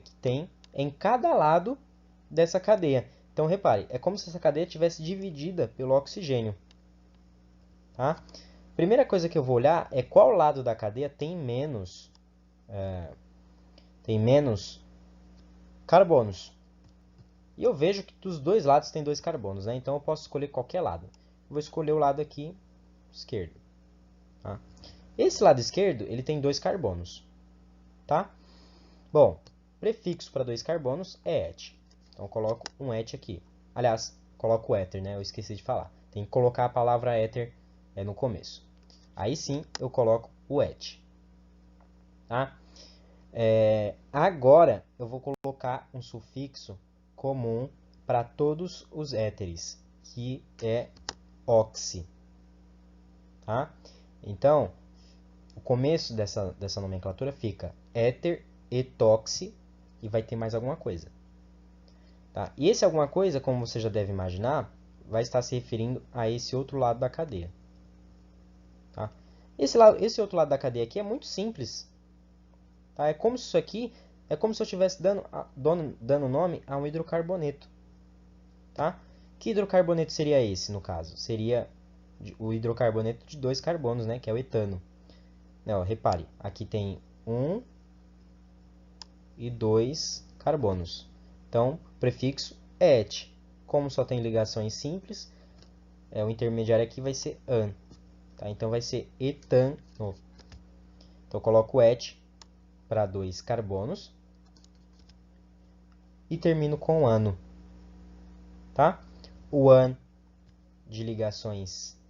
A: que tem em cada lado dessa cadeia. Então, repare, é como se essa cadeia tivesse dividida pelo oxigênio. Tá? Primeira coisa que eu vou olhar é qual lado da cadeia tem menos carbonos. E eu vejo que dos dois lados tem 2 carbonos, né? Então eu posso escolher qualquer lado. Eu vou escolher o lado aqui esquerdo. Tá? Esse lado esquerdo ele tem 2 carbonos. Tá? Bom, prefixo para 2 carbonos é et. Então eu coloco um et aqui. Aliás, coloco o éter, né? Eu esqueci de falar. Tem que colocar a palavra éter no começo. Aí sim eu coloco o et. Tá? Agora eu vou colocar um sufixo comum para todos os éteres, que é oxi. Tá? Então, o começo dessa nomenclatura fica éter, etoxi, e vai ter mais alguma coisa. Tá? E esse alguma coisa, como você já deve imaginar, vai estar se referindo a esse outro lado da cadeia. Tá? Esse outro lado da cadeia aqui é muito simples. Tá? É como se isso aqui, é como se eu estivesse dando nome a um hidrocarboneto. Tá? Que hidrocarboneto seria esse, no caso? Seria o hidrocarboneto de 2 carbonos, né? Que é o etano. Não, repare, aqui tem 1 e 2 carbonos. Então, prefixo é et. Como só tem ligações simples, o intermediário aqui vai ser an. Tá? Então, vai ser etano. Então, eu coloco et para 2 carbonos e termino com ano. Tá? O an de ligações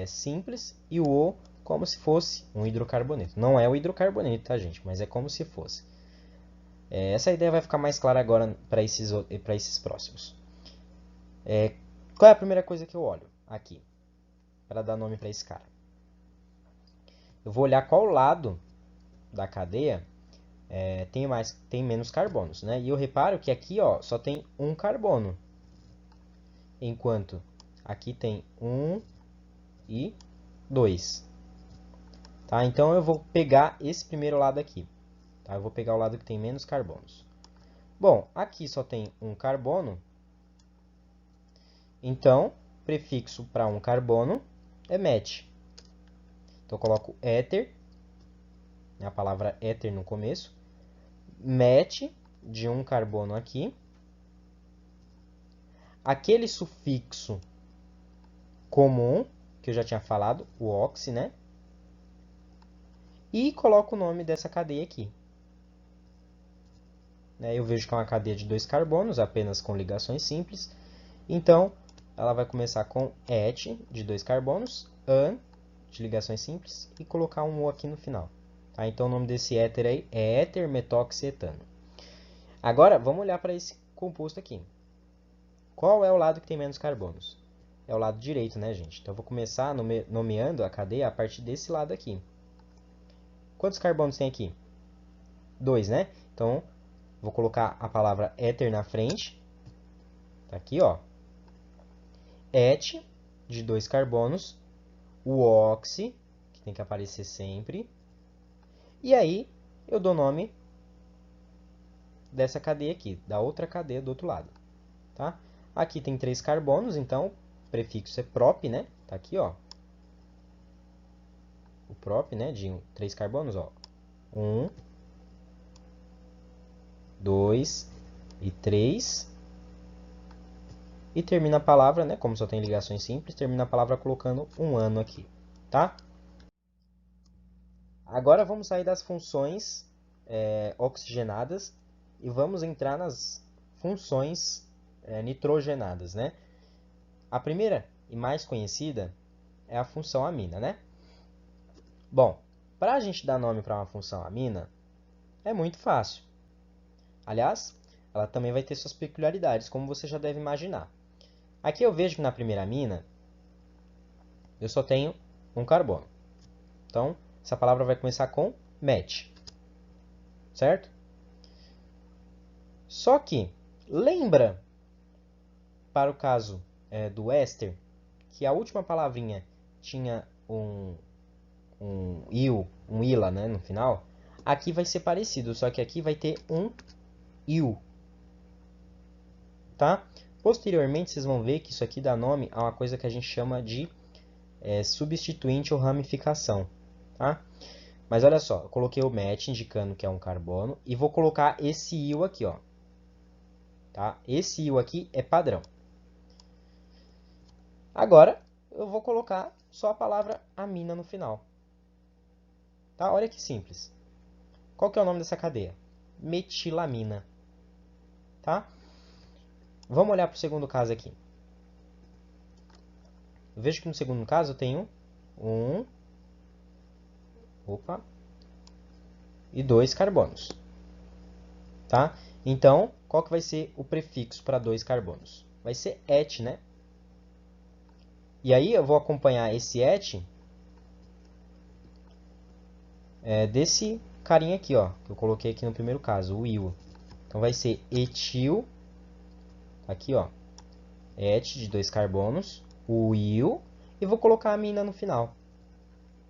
A: simples e o O como se fosse um hidrocarboneto. Não é o hidrocarboneto, tá, gente? Mas é como se fosse. Essa ideia vai ficar mais clara agora para esses próximos. Qual é a primeira coisa que eu olho aqui para dar nome para esse cara? Eu vou olhar qual lado da cadeia tem menos carbonos, né? E eu reparo que aqui, ó, só tem um carbono, enquanto aqui tem 1 e 2. Tá? Então eu vou pegar esse primeiro lado aqui. Tá? Eu vou pegar o lado que tem menos carbonos. Bom, aqui só tem um carbono, então prefixo para um carbono é met. Então eu coloco éter, a palavra éter no começo, met de um carbono aqui, aquele sufixo comum que eu já tinha falado, o oxi, né? E coloco o nome dessa cadeia aqui. Eu vejo que é uma cadeia de 2 carbonos, apenas com ligações simples. Então, ela vai começar com et, de 2 carbonos, an, de ligações simples, e colocar um O aqui no final. Tá? Então, o nome desse éter aí é éter metoxietano. Agora, vamos olhar para esse composto aqui. Qual é o lado que tem menos carbonos? É o lado direito, né, gente? Então, eu vou começar nomeando a cadeia a partir desse lado aqui. Quantos carbonos tem aqui? 2, né? Então, vou colocar a palavra éter na frente. Tá aqui, ó. Et, de 2 carbonos. O oxi, que tem que aparecer sempre. E aí, eu dou nome dessa cadeia aqui, da outra cadeia do outro lado. Tá? Aqui tem 3 carbonos, então o prefixo é prop, né? Tá aqui, ó. O prop, né, de 3 carbonos, ó. 1, 2 e 3. E termina a palavra, né, como só tem ligações simples, termina a palavra colocando um ano aqui, tá? Agora vamos sair das funções oxigenadas e vamos entrar nas funções nitrogenadas, né? A primeira e mais conhecida é a função amina, né? Bom, para a gente dar nome para uma função amina, é muito fácil. Aliás, ela também vai ter suas peculiaridades, como você já deve imaginar. Aqui eu vejo que na primeira amina, eu só tenho um carbono. Então, essa palavra vai começar com met, certo? Só que, lembra, para o caso do éster, que a última palavrinha tinha um ila, né, no final? Aqui vai ser parecido, só que aqui vai ter um il, tá? Posteriormente, vocês vão ver que isso aqui dá nome a uma coisa que a gente chama de substituinte ou ramificação, tá? Mas olha só, eu coloquei o met indicando que é um carbono e vou colocar esse il aqui, ó. Tá? Esse il aqui é padrão. Agora, eu vou colocar só a palavra amina no final. Tá? Olha que simples. Qual que é o nome dessa cadeia? Metilamina. Tá? Vamos olhar para o segundo caso aqui. Eu vejo que no segundo caso eu tenho 1, Opa. E 2 carbonos. Tá? Então, qual que vai ser o prefixo para 2 carbonos? Vai ser et, né? E aí eu vou acompanhar esse et desse carinha aqui, ó, que eu coloquei aqui no primeiro caso, o il. Então vai ser etil, aqui, ó, et de 2 carbonos, o il, e vou colocar a amina no final.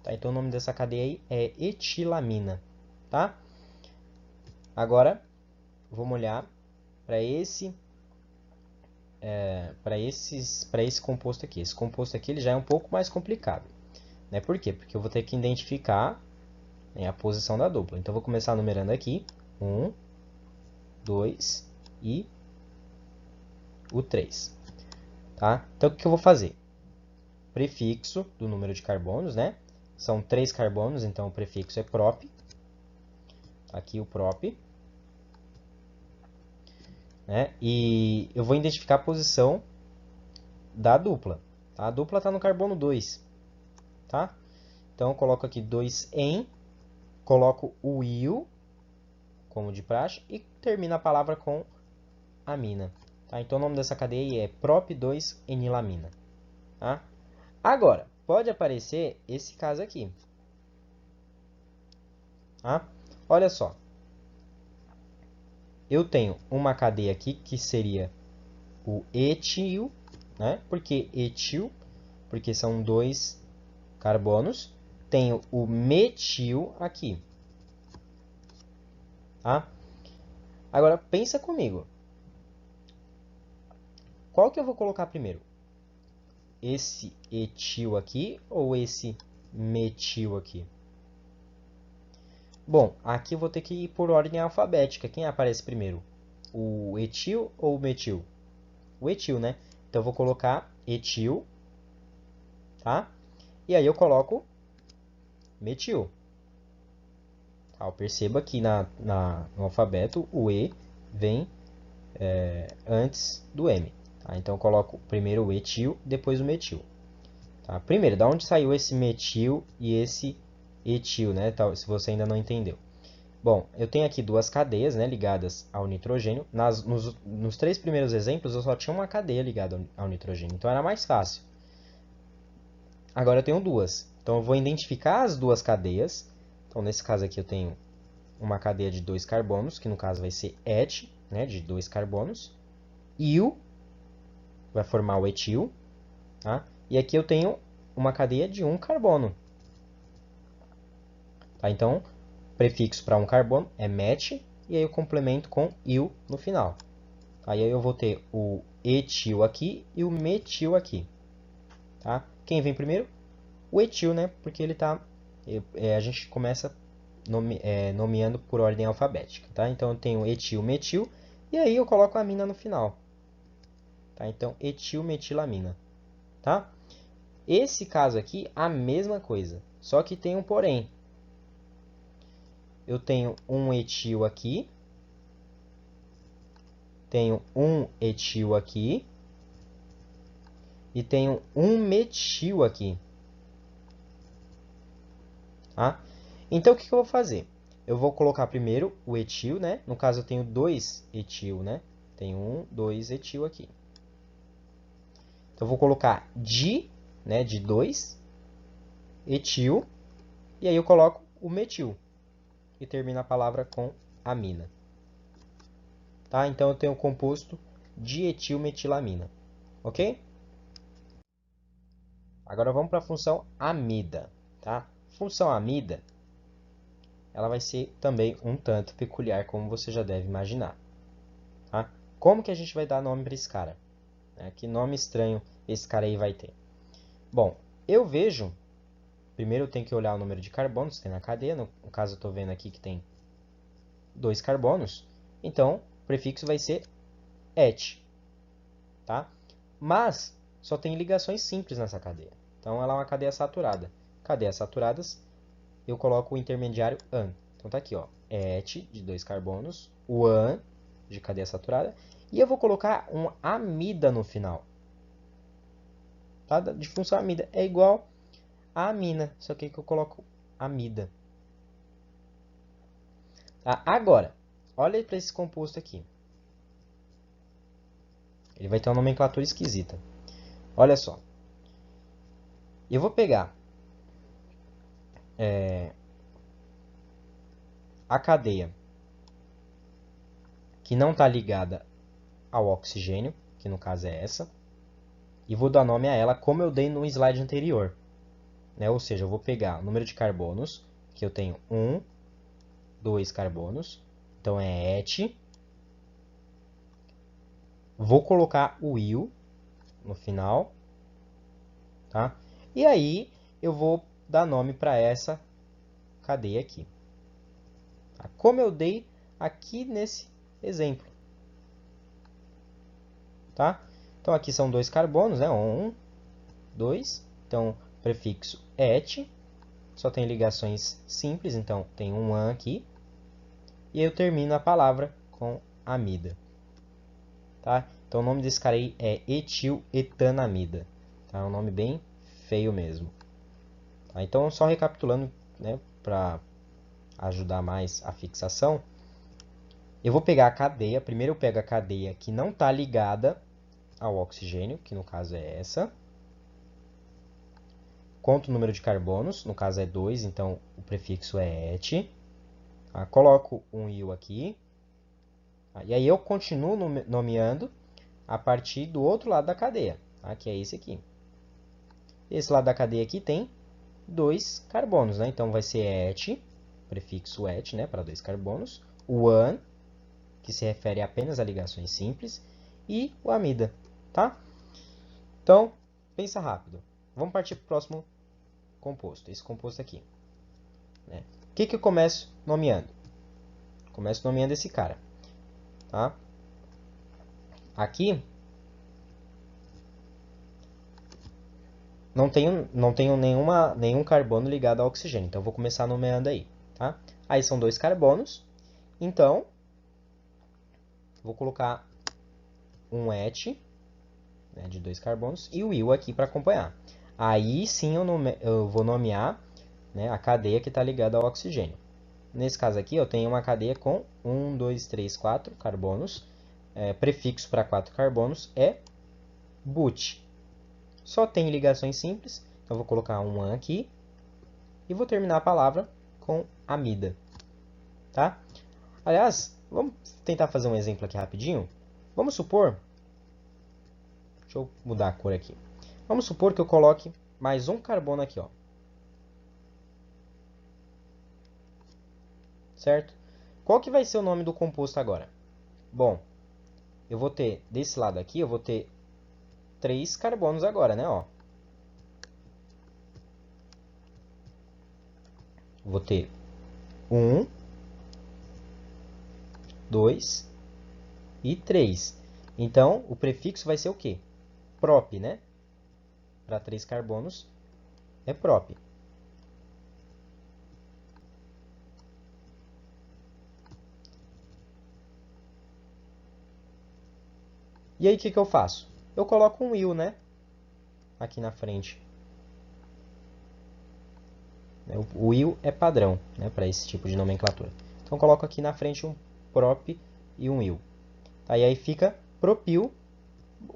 A: Tá? Então o nome dessa cadeia aí é etilamina, tá? Agora, vamos olhar para esse para esse composto aqui. Esse composto aqui ele já é um pouco mais complicado, né? Por quê? Porque eu vou ter que identificar, né, a posição da dupla. Então, eu vou começar numerando aqui. 1, 2 e o 3. Tá? Então, o que eu vou fazer? Prefixo do número de carbonos, né? São 3 carbonos, então o prefixo é prop. Aqui o prop. Né? E eu vou identificar a posição da dupla. Tá? A dupla está no carbono 2. Tá? Então, eu coloco aqui 2 em, coloco o il, como de praxe, e termino a palavra com amina. Tá? Então, o nome dessa cadeia é prop2-enilamina. Tá? Agora, pode aparecer esse caso aqui. Tá? Olha só. Eu tenho uma cadeia aqui que seria o etil, né? Por que etil? Porque são 2 carbonos. Tenho o metil aqui. Tá? Agora, pensa comigo. Qual que eu vou colocar primeiro? Esse etil aqui ou esse metil aqui? Bom, aqui eu vou ter que ir por ordem alfabética. Quem aparece primeiro? O etil ou o metil? O etil, né? Então, eu vou colocar etil, tá? E aí eu coloco metil. Tá? Perceba que no alfabeto o E vem antes do M. Tá? Então, eu coloco primeiro o etil, depois o metil. Tá? Primeiro, da onde saiu esse metil e esse etil, né? Se você ainda não entendeu. Bom, eu tenho aqui duas cadeias, né, ligadas ao nitrogênio. Nos 3 primeiros exemplos, eu só tinha uma cadeia ligada ao nitrogênio, então era mais fácil. Agora eu tenho duas. Então eu vou identificar as duas cadeias. Então nesse caso aqui eu tenho uma cadeia de 2 carbonos, que no caso vai ser et, né, de 2 carbonos. Il vai formar o etil. Tá? E aqui eu tenho uma cadeia de 1 carbono. Tá? Então, prefixo para 1 carbono é met, e aí eu complemento com il no final. Aí eu vou ter o etil aqui e o metil aqui. Tá? Quem vem primeiro? O etil, né? Porque ele tá, a gente começa nomeando por ordem alfabética. Tá? Então eu tenho etil, metil, e aí eu coloco a amina no final. Tá? Então, etilmetilamina. Tá? Esse caso aqui, a mesma coisa, só que tem um porém. Eu tenho um etil aqui, tenho um etil aqui e tenho um metil aqui. Tá? Então, o que eu vou fazer? Eu vou colocar primeiro o etil, né? No caso, eu tenho 2 etil, né? Tenho 1, 2 etil aqui. Então, eu vou colocar né, de 2 etil, e aí eu coloco o metil. E termina a palavra com amina. Tá? Então, eu tenho o composto dietilmetilamina. Ok? Agora vamos para a função amida. Tá? Função amida, ela vai ser também um tanto peculiar, como você já deve imaginar. Tá? Como que a gente vai dar nome para esse cara? Que nome estranho esse cara aí vai ter? Bom, eu vejo... Primeiro eu tenho que olhar o número de carbonos que tem na cadeia. No caso, eu estou vendo aqui que tem 2 carbonos. Então, o prefixo vai ser et. Tá? Mas, só tem ligações simples nessa cadeia. Então, ela é uma cadeia saturada. Cadeias saturadas, eu coloco o intermediário an. Então, tá aqui, ó, et, de 2 carbonos, o an, de cadeia saturada, e eu vou colocar um amida no final. Tá? De função amida é igual a amina, só que aqui eu coloco amida. Tá? Agora, olha para esse composto aqui. Ele vai ter uma nomenclatura esquisita. Olha só. Eu vou pegar a cadeia que não está ligada ao oxigênio, que no caso é essa, e vou dar nome a ela como eu dei no slide anterior. Né? Ou seja, eu vou pegar o número de carbonos, que eu tenho 1, 2 carbonos, então é et. Vou colocar o il no final, tá? E aí eu vou dar nome para essa cadeia aqui. Tá? Como eu dei aqui nesse exemplo. Tá? Então aqui são 2 carbonos, né? 1, 2. Então prefixo et. Só tem ligações simples, então tem um an aqui. E eu termino a palavra com amida. Tá? Então o nome desse cara aí é etiletanamida. Tá? É um nome bem feio mesmo. Tá? Então só recapitulando, né, para ajudar mais a fixação, eu vou pegar a cadeia. Primeiro eu pego a cadeia que não está ligada ao oxigênio, que no caso é essa. Conto o número de carbonos, no caso é 2, então o prefixo é et. Tá? Coloco um il aqui. Tá? E aí eu continuo nomeando a partir do outro lado da cadeia, tá? Que é esse aqui. Esse lado da cadeia aqui tem 2 carbonos, né? Então vai ser et, prefixo et, né, para 2 carbonos. O an, que se refere apenas a ligações simples. E o amida, tá? Então, pensa rápido. Vamos partir para o próximo composto, esse composto aqui. Né? O que eu começo nomeando? Começo nomeando esse cara. Tá? Aqui não tenho nenhum carbono ligado ao oxigênio, então vou começar nomeando aí. Tá? Aí são 2 carbonos, então vou colocar um et, né, de 2 carbonos e o il aqui para acompanhar. Aí sim eu vou nomear, né, a cadeia que está ligada ao oxigênio. Nesse caso aqui, eu tenho uma cadeia com 1, 2, 3, 4 carbonos. Prefixo para 4 carbonos é but. Só tem ligações simples, então vou colocar um an aqui e vou terminar a palavra com amida. Tá? Aliás, vamos tentar fazer um exemplo aqui rapidinho. Vamos supor, deixa eu mudar a cor aqui. Vamos supor que eu coloque mais um carbono aqui, ó. Certo? Qual que vai ser o nome do composto agora? Bom, eu vou ter, desse lado aqui, eu vou ter 3 carbonos agora, né? Ó. Vou ter 1, 2 e 3. Então, o prefixo vai ser o quê? Prop, né? Para 3 carbonos é prop. E aí, o que eu faço? Eu coloco um il, né? Aqui na frente. O il é padrão, né? Para esse tipo de nomenclatura. Então, eu coloco aqui na frente um prop e um il. Tá? E aí fica propil.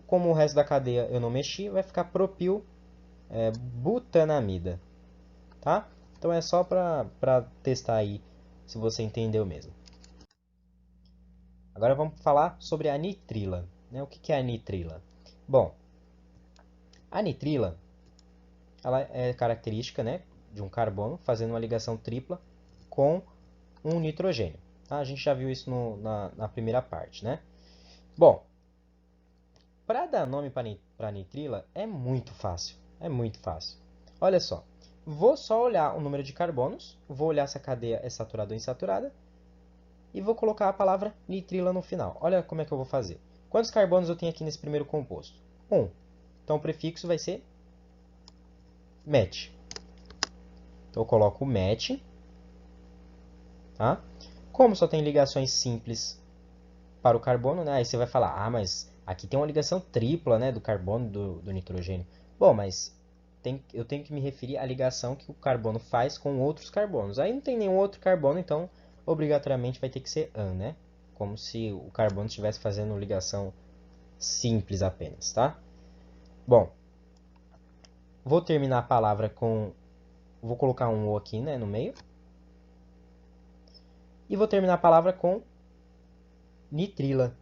A: Como o resto da cadeia eu não mexi, vai ficar propil butanamida. Tá? Então, é só para testar aí se você entendeu mesmo. Agora vamos falar sobre a nitrila. Né? O que é a nitrila? Bom, a nitrila ela é característica, né, de um carbono fazendo uma ligação tripla com um nitrogênio. Tá? A gente já viu isso na primeira parte. Né? Bom, para dar nome para a nitrila é muito fácil. É muito fácil. Olha só. Vou só olhar o número de carbonos, vou olhar se a cadeia é saturada ou insaturada e vou colocar a palavra nitrila no final. Olha como é que eu vou fazer. Quantos carbonos eu tenho aqui nesse primeiro composto? 1. Então o prefixo vai ser met. Então eu coloco met. Tá? Como só tem ligações simples para o carbono, né? Aí você vai falar, ah, mas aqui tem uma ligação tripla, né, do carbono e do nitrogênio. Bom, mas eu tenho que me referir à ligação que o carbono faz com outros carbonos. Aí não tem nenhum outro carbono, então obrigatoriamente vai ter que ser an, né? Como se o carbono estivesse fazendo ligação simples apenas, tá? Bom, vou terminar a palavra com... Vou colocar um O aqui, né, no meio. E vou terminar a palavra com nitrila,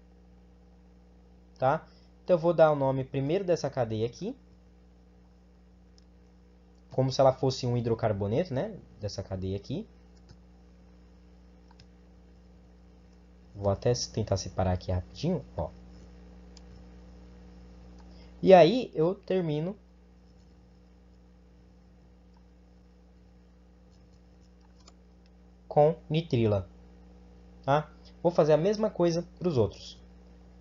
A: tá? Então eu vou dar o nome primeiro dessa cadeia aqui, como se ela fosse um hidrocarboneto, né? Dessa cadeia aqui. Vou até tentar separar aqui rapidinho, ó. E aí eu termino com nitrila, tá? Vou fazer a mesma coisa para os outros,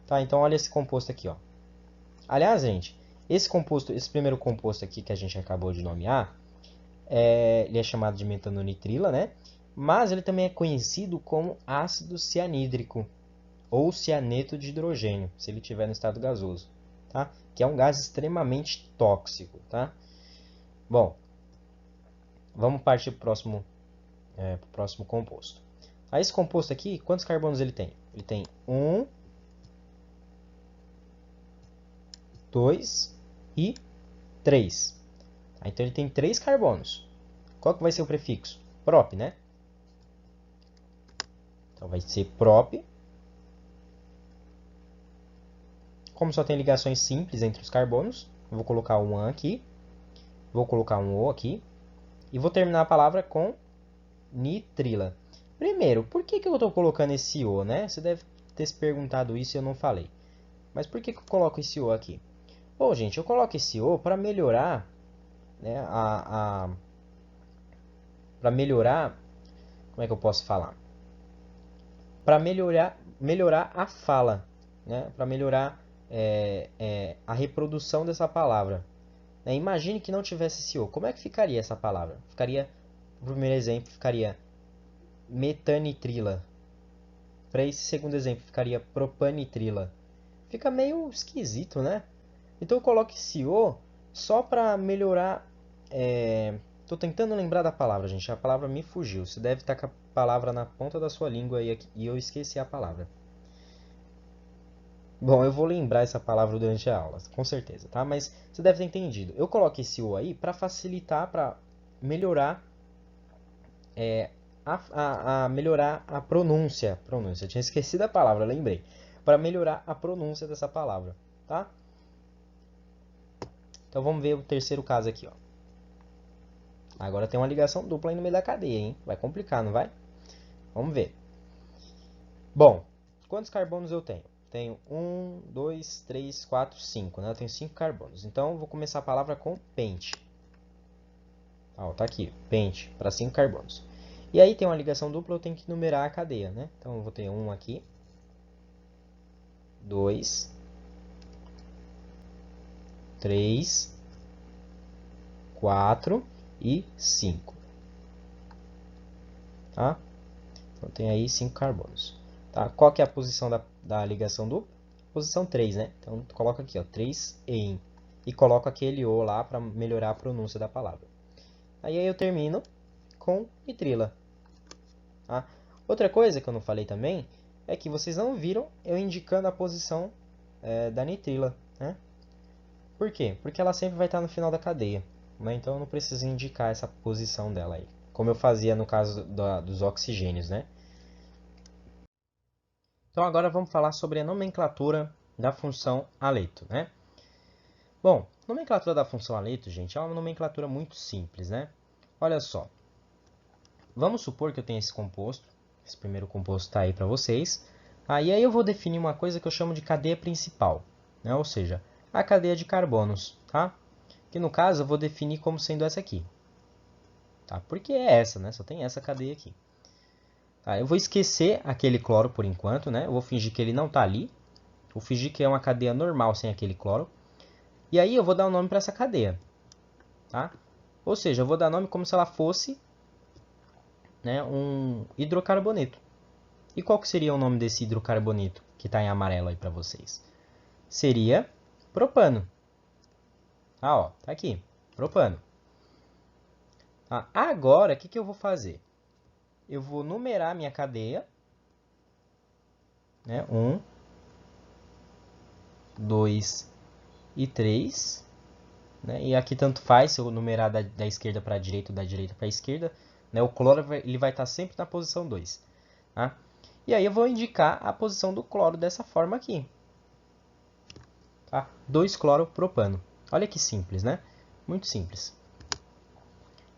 A: tá? Então olha esse composto aqui, ó. Aliás, gente, esse primeiro composto aqui que a gente acabou de nomear, ele é chamado de metanonitrila, né? Mas ele também é conhecido como ácido cianídrico ou cianeto de hidrogênio, se ele estiver no estado gasoso, tá? Que é um gás extremamente tóxico, tá? Bom, vamos partir para o próximo composto. Aí esse composto aqui, quantos carbonos ele tem? Ele tem 1, 2 e 3. Então ele tem 3 carbonos. Qual que vai ser o prefixo? Prop, né? Então vai ser prop. Como só tem ligações simples entre os carbonos, eu vou colocar um an aqui, vou colocar um O aqui, e vou terminar a palavra com nitrila. Primeiro, por que eu estou colocando esse O, né? Você deve ter se perguntado isso e eu não falei. Mas por que eu coloco esse O aqui? Bom, gente, eu coloco esse O para melhorar, né, para melhorar, como é que eu posso falar? Para melhorar a fala, né? Para melhorar a reprodução dessa palavra. Né? Imagine que não tivesse esse O. Como é que ficaria essa palavra? Ficaria, o primeiro exemplo, ficaria metanitrila. Para esse segundo exemplo, ficaria propanitrila. Fica meio esquisito, né? Então eu coloco esse O só para melhorar. Tô tentando lembrar da palavra, gente. A palavra me fugiu. Você deve estar com a palavra na ponta da sua língua e eu esqueci a palavra. Bom, eu vou lembrar essa palavra durante a aula, com certeza, tá? Mas você deve ter entendido. Eu coloco esse O aí para facilitar, para melhorar, melhorar a pronúncia. Pronúncia, eu tinha esquecido a palavra, lembrei. Para melhorar a pronúncia dessa palavra, tá? Então vamos ver o terceiro caso aqui, ó. Agora tem uma ligação dupla aí no meio da cadeia, hein? Vai complicar, não vai? Vamos ver. Bom, quantos carbonos eu tenho? Tenho 1, 2, 3, 4, 5, né? Eu tenho 5 carbonos. Então, eu vou começar a palavra com pente. Ó, tá aqui, pente, para 5 carbonos. E aí tem uma ligação dupla, eu tenho que numerar a cadeia, né? Então, eu vou ter 1 aqui, 2, 3, 4 e 5. Tá? Então, tem aí 5 carbonos. Tá? Qual que é a posição da ligação dupla? Posição 3, né? Então, coloca aqui, ó, 3 em. E coloco aquele O lá para melhorar a pronúncia da palavra. Aí eu termino com nitrila. Tá? Outra coisa que eu não falei também é que vocês não viram eu indicando a posição da nitrila. Né? Por quê? Porque ela sempre vai estar no final da cadeia. Né? Então eu não preciso indicar essa posição dela aí. Como eu fazia no caso dos oxigênios. Né? Então agora vamos falar sobre a nomenclatura da função aleto. Né? Bom, a nomenclatura da função aleto, gente, é uma nomenclatura muito simples. Né? Olha só. Vamos supor que eu tenha esse composto. Esse primeiro composto está aí para vocês. E aí eu vou definir uma coisa que eu chamo de cadeia principal. Né? Ou seja, a cadeia de carbonos. Tá? Que no caso eu vou definir como sendo essa aqui. Tá? Porque é essa, né? Só tem essa cadeia aqui. Tá? Eu vou esquecer aquele cloro por enquanto. Né? Eu vou fingir que ele não está ali. Vou fingir que é uma cadeia normal sem aquele cloro. E aí eu vou dar um nome para essa cadeia. Tá? Ou seja, eu vou dar nome como se ela fosse, né, um hidrocarboneto. E qual que seria o nome desse hidrocarboneto que está em amarelo aí para vocês? Seria propano. Ó, tá aqui, propano. Agora, o que eu vou fazer? eu vou numerar minha cadeia, né? 1, 2 e 3. Né? E aqui tanto faz se eu numerar da esquerda para a direita ou da direita para a esquerda. Né? O cloro ele vai estar sempre na posição 2. Tá? E aí eu vou indicar a posição do cloro dessa forma aqui. Tá? 2-cloropropano. Olha que simples, né? Muito simples.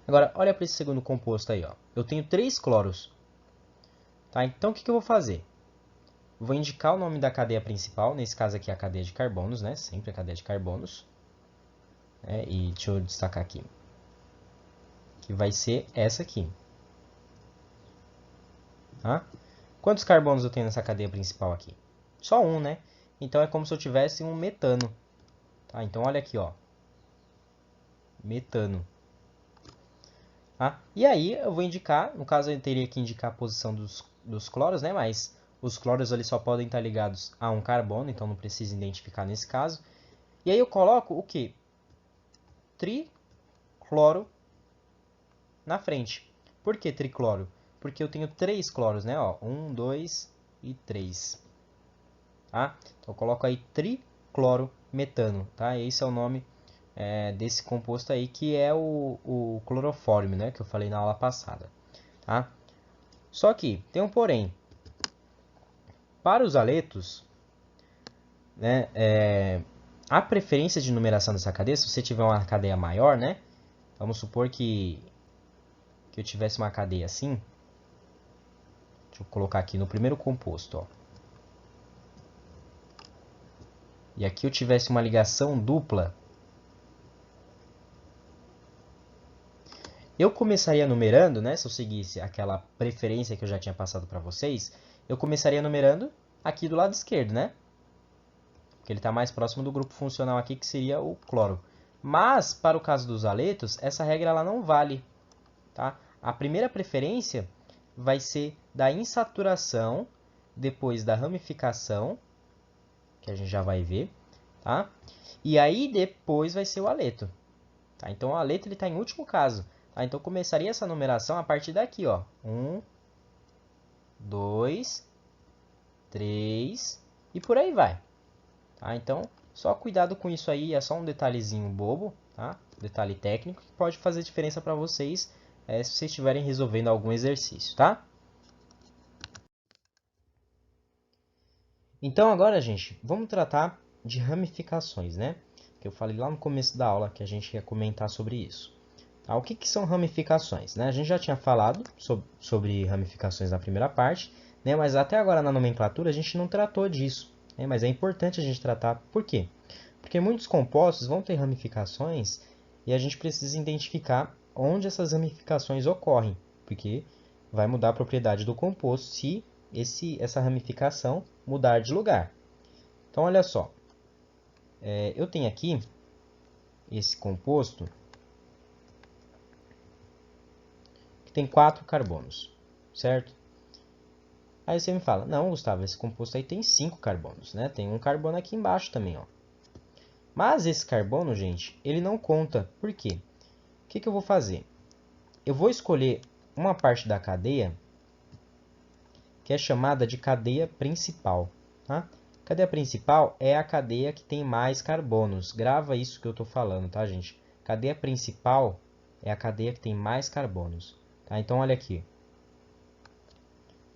A: Agora, olha para esse segundo composto aí. Ó. Eu tenho 3 cloros. Tá? Então, o que eu vou fazer? Vou indicar o nome da cadeia principal. Nesse caso aqui, a cadeia de carbonos. Né? Sempre a cadeia de carbonos. E deixa eu destacar aqui. Que vai ser essa aqui. Tá? Quantos carbonos eu tenho nessa cadeia principal aqui? Só um, né? Então, é como se eu tivesse um metano. Tá? Então, olha aqui, ó. Metano. Tá? E aí, eu vou indicar, no caso eu teria que indicar a posição dos cloros, né? Mas os cloros ali só podem estar ligados a um carbono, então não precisa identificar nesse caso. E aí eu coloco o quê? Tricloro na frente. Por que tricloro? Porque eu tenho 3 cloros, né? Ó, 1, 2 e 3. Tá? Então eu coloco aí triclorometano, tá? Esse é o nome desse composto aí, que é o clorofórmio, né? Que eu falei na aula passada. Tá? Só que tem um porém. Para os aletos, né, a preferência de numeração dessa cadeia, se você tiver uma cadeia maior, né? Vamos supor que eu tivesse uma cadeia assim. Deixa eu colocar aqui no primeiro composto, ó. E aqui eu tivesse uma ligação dupla. Eu começaria numerando, né? Se eu seguisse aquela preferência que eu já tinha passado para vocês, eu começaria numerando aqui do lado esquerdo, né? Porque ele está mais próximo do grupo funcional aqui, que seria o cloro. Mas, para o caso dos aletos, essa regra ela não vale. Tá? A primeira preferência vai ser da insaturação, depois da ramificação, que a gente já vai ver. Tá? E aí depois vai ser o aleto. Tá? Então o aleto está em último caso. Tá? Então começaria essa numeração a partir daqui. 1, 2, 3 e por aí vai. Tá? Então, só cuidado com isso aí, é só um detalhezinho bobo, tá? Detalhe técnico que pode fazer diferença para vocês se vocês estiverem resolvendo algum exercício, tá? Então agora, gente, vamos tratar de ramificações, né? Que eu falei lá no começo da aula que a gente ia comentar sobre isso. Tá? O que são ramificações? Né? A gente já tinha falado sobre ramificações na primeira parte, né? Mas até agora na nomenclatura a gente não tratou disso. Né? Mas é importante a gente tratar. Por quê? Porque muitos compostos vão ter ramificações e a gente precisa identificar onde essas ramificações ocorrem, porque vai mudar a propriedade do composto se essa ramificação mudar de lugar. Então, olha só, eu tenho aqui esse composto que tem 4 carbonos, certo? Aí você me fala, não, Gustavo, esse composto aí tem 5 carbonos, né? Tem um carbono aqui embaixo também, ó. Mas esse carbono, gente, ele não conta. Por quê? O que eu vou fazer? Eu vou escolher uma parte da cadeia que é chamada de cadeia principal. Tá? Cadeia principal é a cadeia que tem mais carbonos. Grava isso que eu estou falando, tá, gente? Cadeia principal é a cadeia que tem mais carbonos. Tá? Então, olha aqui.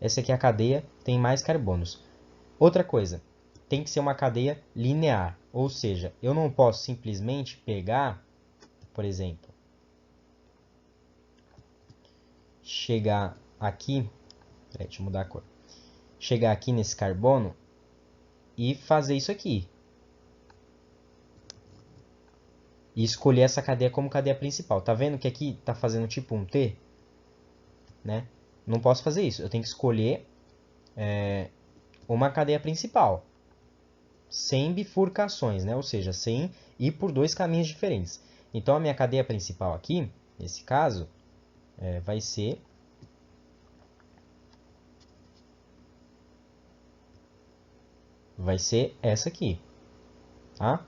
A: Essa aqui é a cadeia que tem mais carbonos. Outra coisa, tem que ser uma cadeia linear. Ou seja, eu não posso simplesmente pegar, por exemplo, chegar aqui. Peraí, deixa eu mudar a cor. Chegar aqui nesse carbono e fazer isso aqui. E escolher essa cadeia como cadeia principal. Tá vendo que aqui está fazendo tipo um T? Né? Não posso fazer isso. Eu tenho que escolher uma cadeia principal. Sem bifurcações, né? Ou seja, sem ir por dois caminhos diferentes. Então, a minha cadeia principal aqui, nesse caso, vai ser essa aqui. Tá?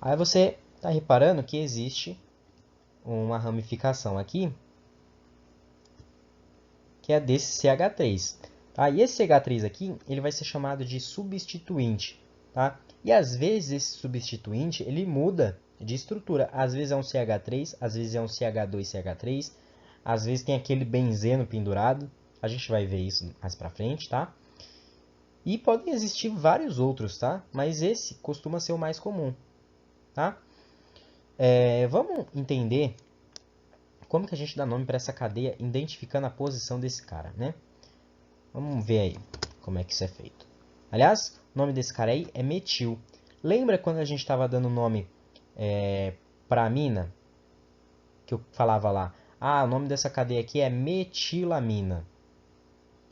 A: Aí você está reparando que existe uma ramificação aqui que é desse CH3. Tá? E esse CH3 aqui, ele vai ser chamado de substituinte. Tá? E às vezes esse substituinte, ele muda de estrutura. Às vezes é um CH3, às vezes é um CH2CH3, às vezes tem aquele benzeno pendurado. A gente vai ver isso mais pra frente, tá? E podem existir vários outros, tá? Mas esse costuma ser o mais comum, tá? Vamos entender como que a gente dá nome para essa cadeia, identificando a posição desse cara, né? Vamos ver aí como é que isso é feito. Aliás, o nome desse cara aí é metil. Lembra quando a gente estava dando nome para amina? Que eu falava lá, o nome dessa cadeia aqui é metilamina.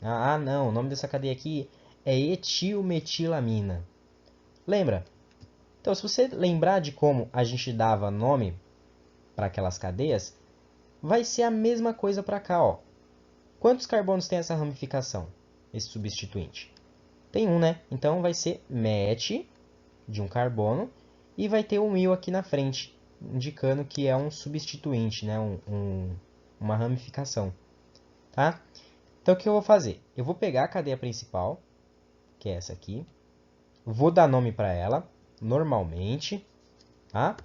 A: Não, o nome dessa cadeia aqui é etilmetilamina. Lembra? Então, se você lembrar de como a gente dava nome para aquelas cadeias, vai ser a mesma coisa para cá, ó. Quantos carbonos tem essa ramificação? Esse substituinte? Tem um, né? Então vai ser met de um carbono e vai ter um il aqui na frente, indicando que é um substituinte, né? Uma ramificação, tá? Então o que eu vou fazer? Eu vou pegar a cadeia principal, que é essa aqui, vou dar nome para ela, normalmente, tá?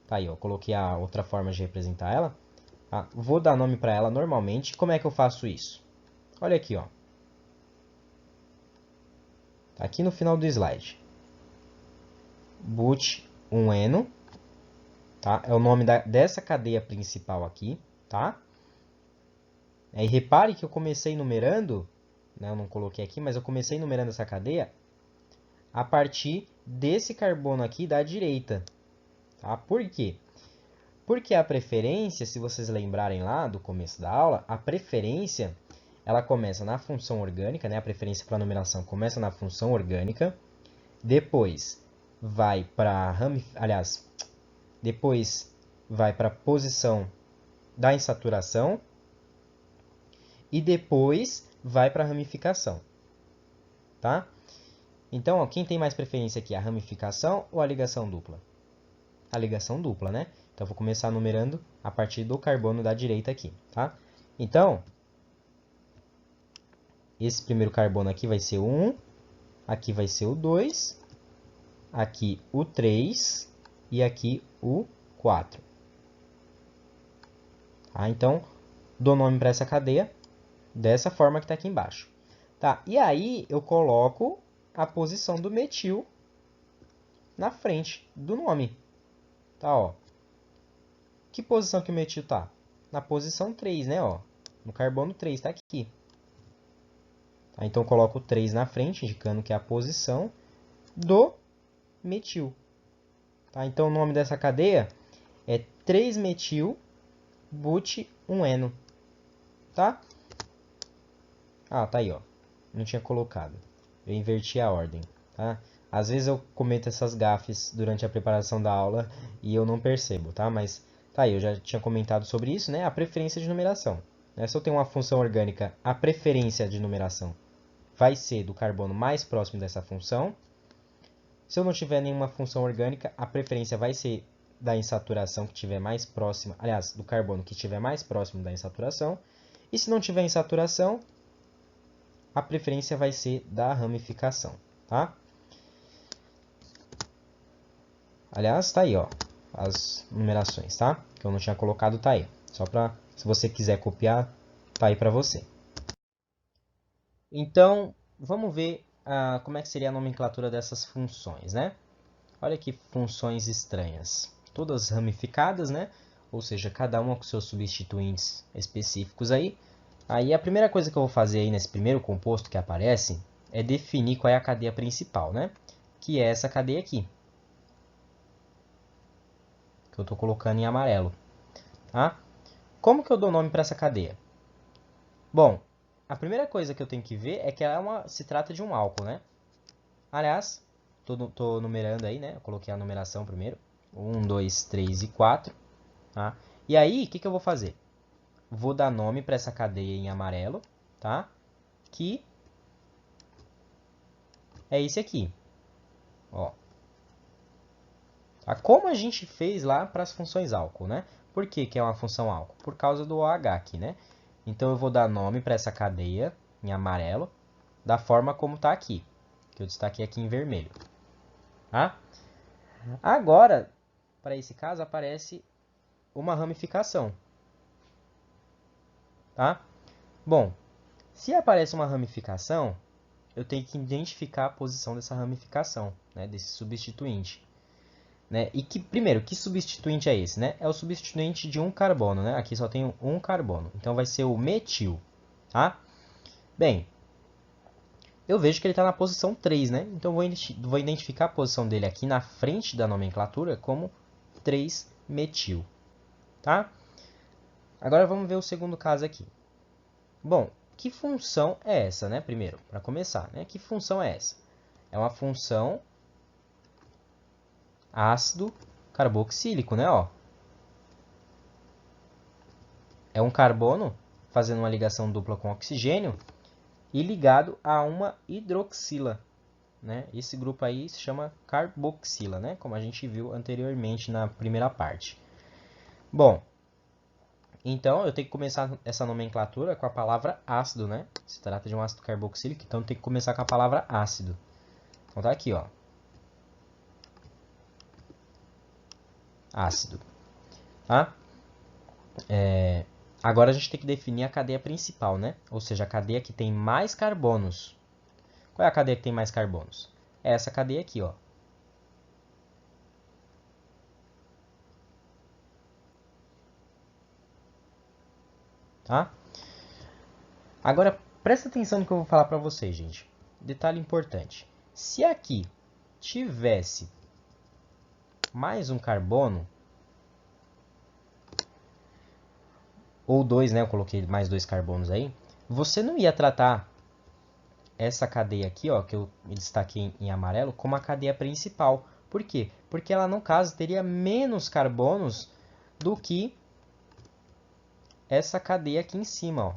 A: Tá aí, ó, coloquei a outra forma de representar ela. Tá? Vou dar nome para ela normalmente. Como é que eu faço isso? Olha aqui, ó. Tá aqui no final do slide. But1eno, tá? É o nome dessa cadeia principal aqui, tá? E repare que eu comecei numerando, né? Eu não coloquei aqui, mas eu comecei numerando essa cadeia a partir desse carbono aqui da direita, tá? Por quê? Porque a preferência, se vocês lembrarem lá do começo da aula, a preferência, ela começa na função orgânica, né? A preferência para numeração começa na função orgânica, depois vai para depois vai para a posição da insaturação e depois vai para a ramificação, tá? Então, ó, quem tem mais preferência aqui, a ramificação ou a ligação dupla? A ligação dupla, né? Então, eu vou começar numerando a partir do carbono da direita aqui, tá? Então, esse primeiro carbono aqui vai ser o 1, aqui vai ser o 2, aqui o 3 e aqui o 4. Tá? Então, dou nome para essa cadeia dessa forma que está aqui embaixo. Tá? E aí, eu coloco a posição do metil na frente do nome. Tá, ó. Que posição que o metil tá? Na posição 3, né, ó. No carbono 3, tá aqui. Tá? Então, eu coloco o 3 na frente, indicando que é a posição do metil. Tá? Então, o nome dessa cadeia é 3-metil but1eno. Tá? Tá aí, ó. Não tinha colocado. Eu inverti a ordem, tá? Às vezes eu cometo essas gafes durante a preparação da aula e eu não percebo, tá? Mas tá aí, eu já tinha comentado sobre isso, né? A preferência de numeração. Né? Se eu tenho uma função orgânica, a preferência de numeração vai ser do carbono mais próximo dessa função. Se eu não tiver nenhuma função orgânica, a preferência vai ser da insaturação que estiver mais próxima, aliás, do carbono que estiver mais próximo da insaturação. E se não tiver insaturação, a preferência vai ser da ramificação, tá? Aliás, tá aí, ó, as numerações, tá? Que eu não tinha colocado, tá aí. Só para, se você quiser copiar, tá aí para você. Então, vamos ver como é que seria a nomenclatura dessas funções, né? Olha que funções estranhas. Todas ramificadas, né? Ou seja, cada uma com seus substituintes específicos aí. Aí a primeira coisa que eu vou fazer aí nesse primeiro composto que aparece é definir qual é a cadeia principal, né? Que é essa cadeia aqui. Que eu estou colocando em amarelo. Tá? Como que eu dou nome para essa cadeia? Bom, a primeira coisa que eu tenho que ver é que ela se trata de um álcool, né? Aliás, estou numerando aí, né? Eu coloquei a numeração primeiro. 1, 2, 3 e 4. Tá? E aí, o que eu vou fazer? Vou dar nome para essa cadeia em amarelo, tá? Que é esse aqui. Ó. Tá? Como a gente fez lá para as funções álcool, né? Por que é uma função álcool? Por causa do OH aqui, né? Então eu vou dar nome para essa cadeia em amarelo, da forma como está aqui, que eu destaquei aqui em vermelho. Tá? Agora, para esse caso, aparece uma ramificação. Tá? Bom, se aparece uma ramificação, eu tenho que identificar a posição dessa ramificação, né, desse substituinte. Né? E primeiro, que substituinte é esse? Né? É o substituinte de um carbono. Né? Aqui só tem um carbono. Então vai ser o metil. Tá? Bem, eu vejo que ele está na posição 3. Né? Então vou identificar a posição dele aqui na frente da nomenclatura como 3-metil. Tá? Agora vamos ver o segundo caso aqui. Bom, que função é essa? Né? Primeiro, para começar, né? Que função é essa? É uma função ácido carboxílico, né? Ó. É um carbono fazendo uma ligação dupla com oxigênio e ligado a uma hidroxila. Né? Esse grupo aí se chama carboxila, né? Como a gente viu anteriormente na primeira parte. Bom, então eu tenho que começar essa nomenclatura com a palavra ácido, né? Se trata de um ácido carboxílico, então tem que começar com a palavra ácido. Então tá aqui, ó. Ácido. Tá? Agora a gente tem que definir a cadeia principal, né? Ou seja, a cadeia que tem mais carbonos. Qual é a cadeia que tem mais carbonos? É essa cadeia aqui, ó. Tá? Agora, presta atenção no que eu vou falar para vocês, gente. Detalhe importante. Se aqui tivesse mais um carbono, ou dois, né? Eu coloquei mais dois carbonos aí. Você não ia tratar essa cadeia aqui, ó, que eu destaquei em amarelo, como a cadeia principal. Por quê? Porque ela, no caso, teria menos carbonos do que essa cadeia aqui em cima, ó.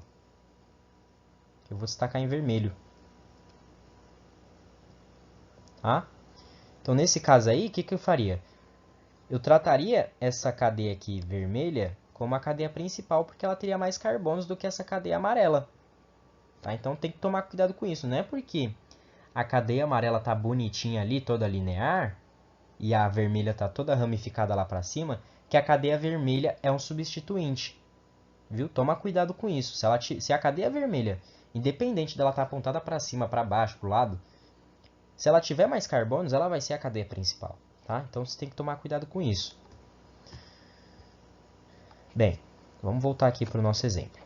A: Eu vou destacar em vermelho. Tá? Então, nesse caso aí, o que eu faria? Eu trataria essa cadeia aqui vermelha como a cadeia principal, porque ela teria mais carbonos do que essa cadeia amarela. Tá? Então, tem que tomar cuidado com isso. Não é porque a cadeia amarela tá bonitinha ali, toda linear, e a vermelha tá toda ramificada lá para cima, que a cadeia vermelha é um substituinte. Viu? Toma cuidado com isso. Se a cadeia vermelha, independente dela estar apontada para cima, para baixo, para o lado, se ela tiver mais carbonos, ela vai ser a cadeia principal. Tá? Então você tem que tomar cuidado com isso. Bem, vamos voltar aqui para o nosso exemplo.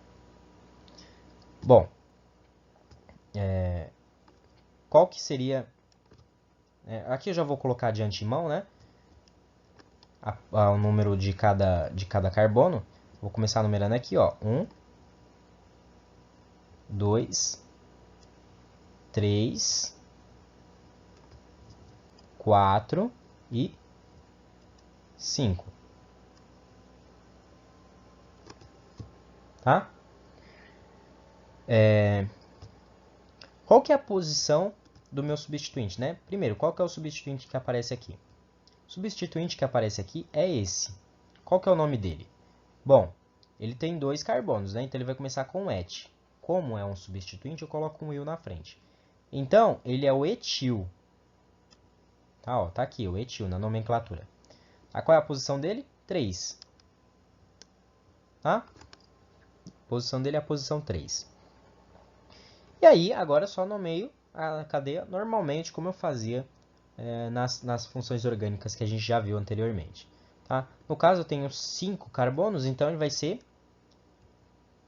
A: Bom, qual que seria... aqui eu já vou colocar de antemão, né? O número de cada carbono. Vou começar numerando aqui, ó. 1, 2, 3, 4 e 5. Tá? Qual que é a posição do meu substituinte, né? Primeiro, qual que é o substituinte que aparece aqui? O substituinte que aparece aqui é esse. Qual que é o nome dele? Bom, ele tem dois carbonos, né? Então ele vai começar com et. Como é um substituinte, eu coloco um il na frente. Então, ele é o etil. Tá, ó, tá aqui, o etil na nomenclatura. Qual é a posição dele? 3. Tá? A posição dele é a posição 3. E aí, agora eu só nomeio a cadeia normalmente, como eu fazia nas funções orgânicas que a gente já viu anteriormente. Tá? No caso, eu tenho 5 carbonos, então ele vai ser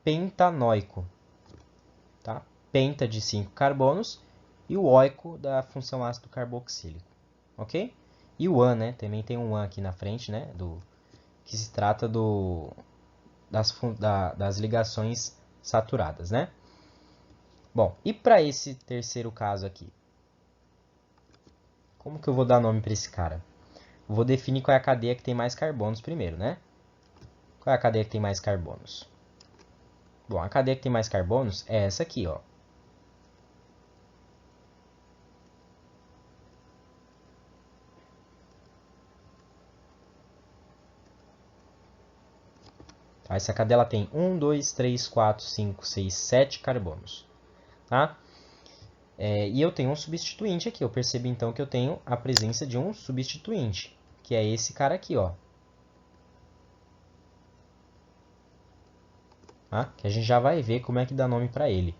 A: pentanoico. Tá? Penta de 5 carbonos e o oico da função ácido carboxílico. Ok? E o an, né? Também tem um an aqui na frente, né? Que se trata das ligações saturadas, né? Bom, e para esse terceiro caso aqui? Como que eu vou dar nome para esse cara? Vou definir qual é a cadeia que tem mais carbonos primeiro, né? Qual é a cadeia que tem mais carbonos? Bom, a cadeia que tem mais carbonos é essa aqui, ó. Tá Essa cadeia ela tem 1, 2, 3, 4, 5, 6, 7 carbonos. Tá? E eu tenho um substituinte aqui. Eu percebi então que eu tenho a presença de um substituinte, que é esse cara aqui, ó. Tá? Que a gente já vai ver como é que dá nome para ele.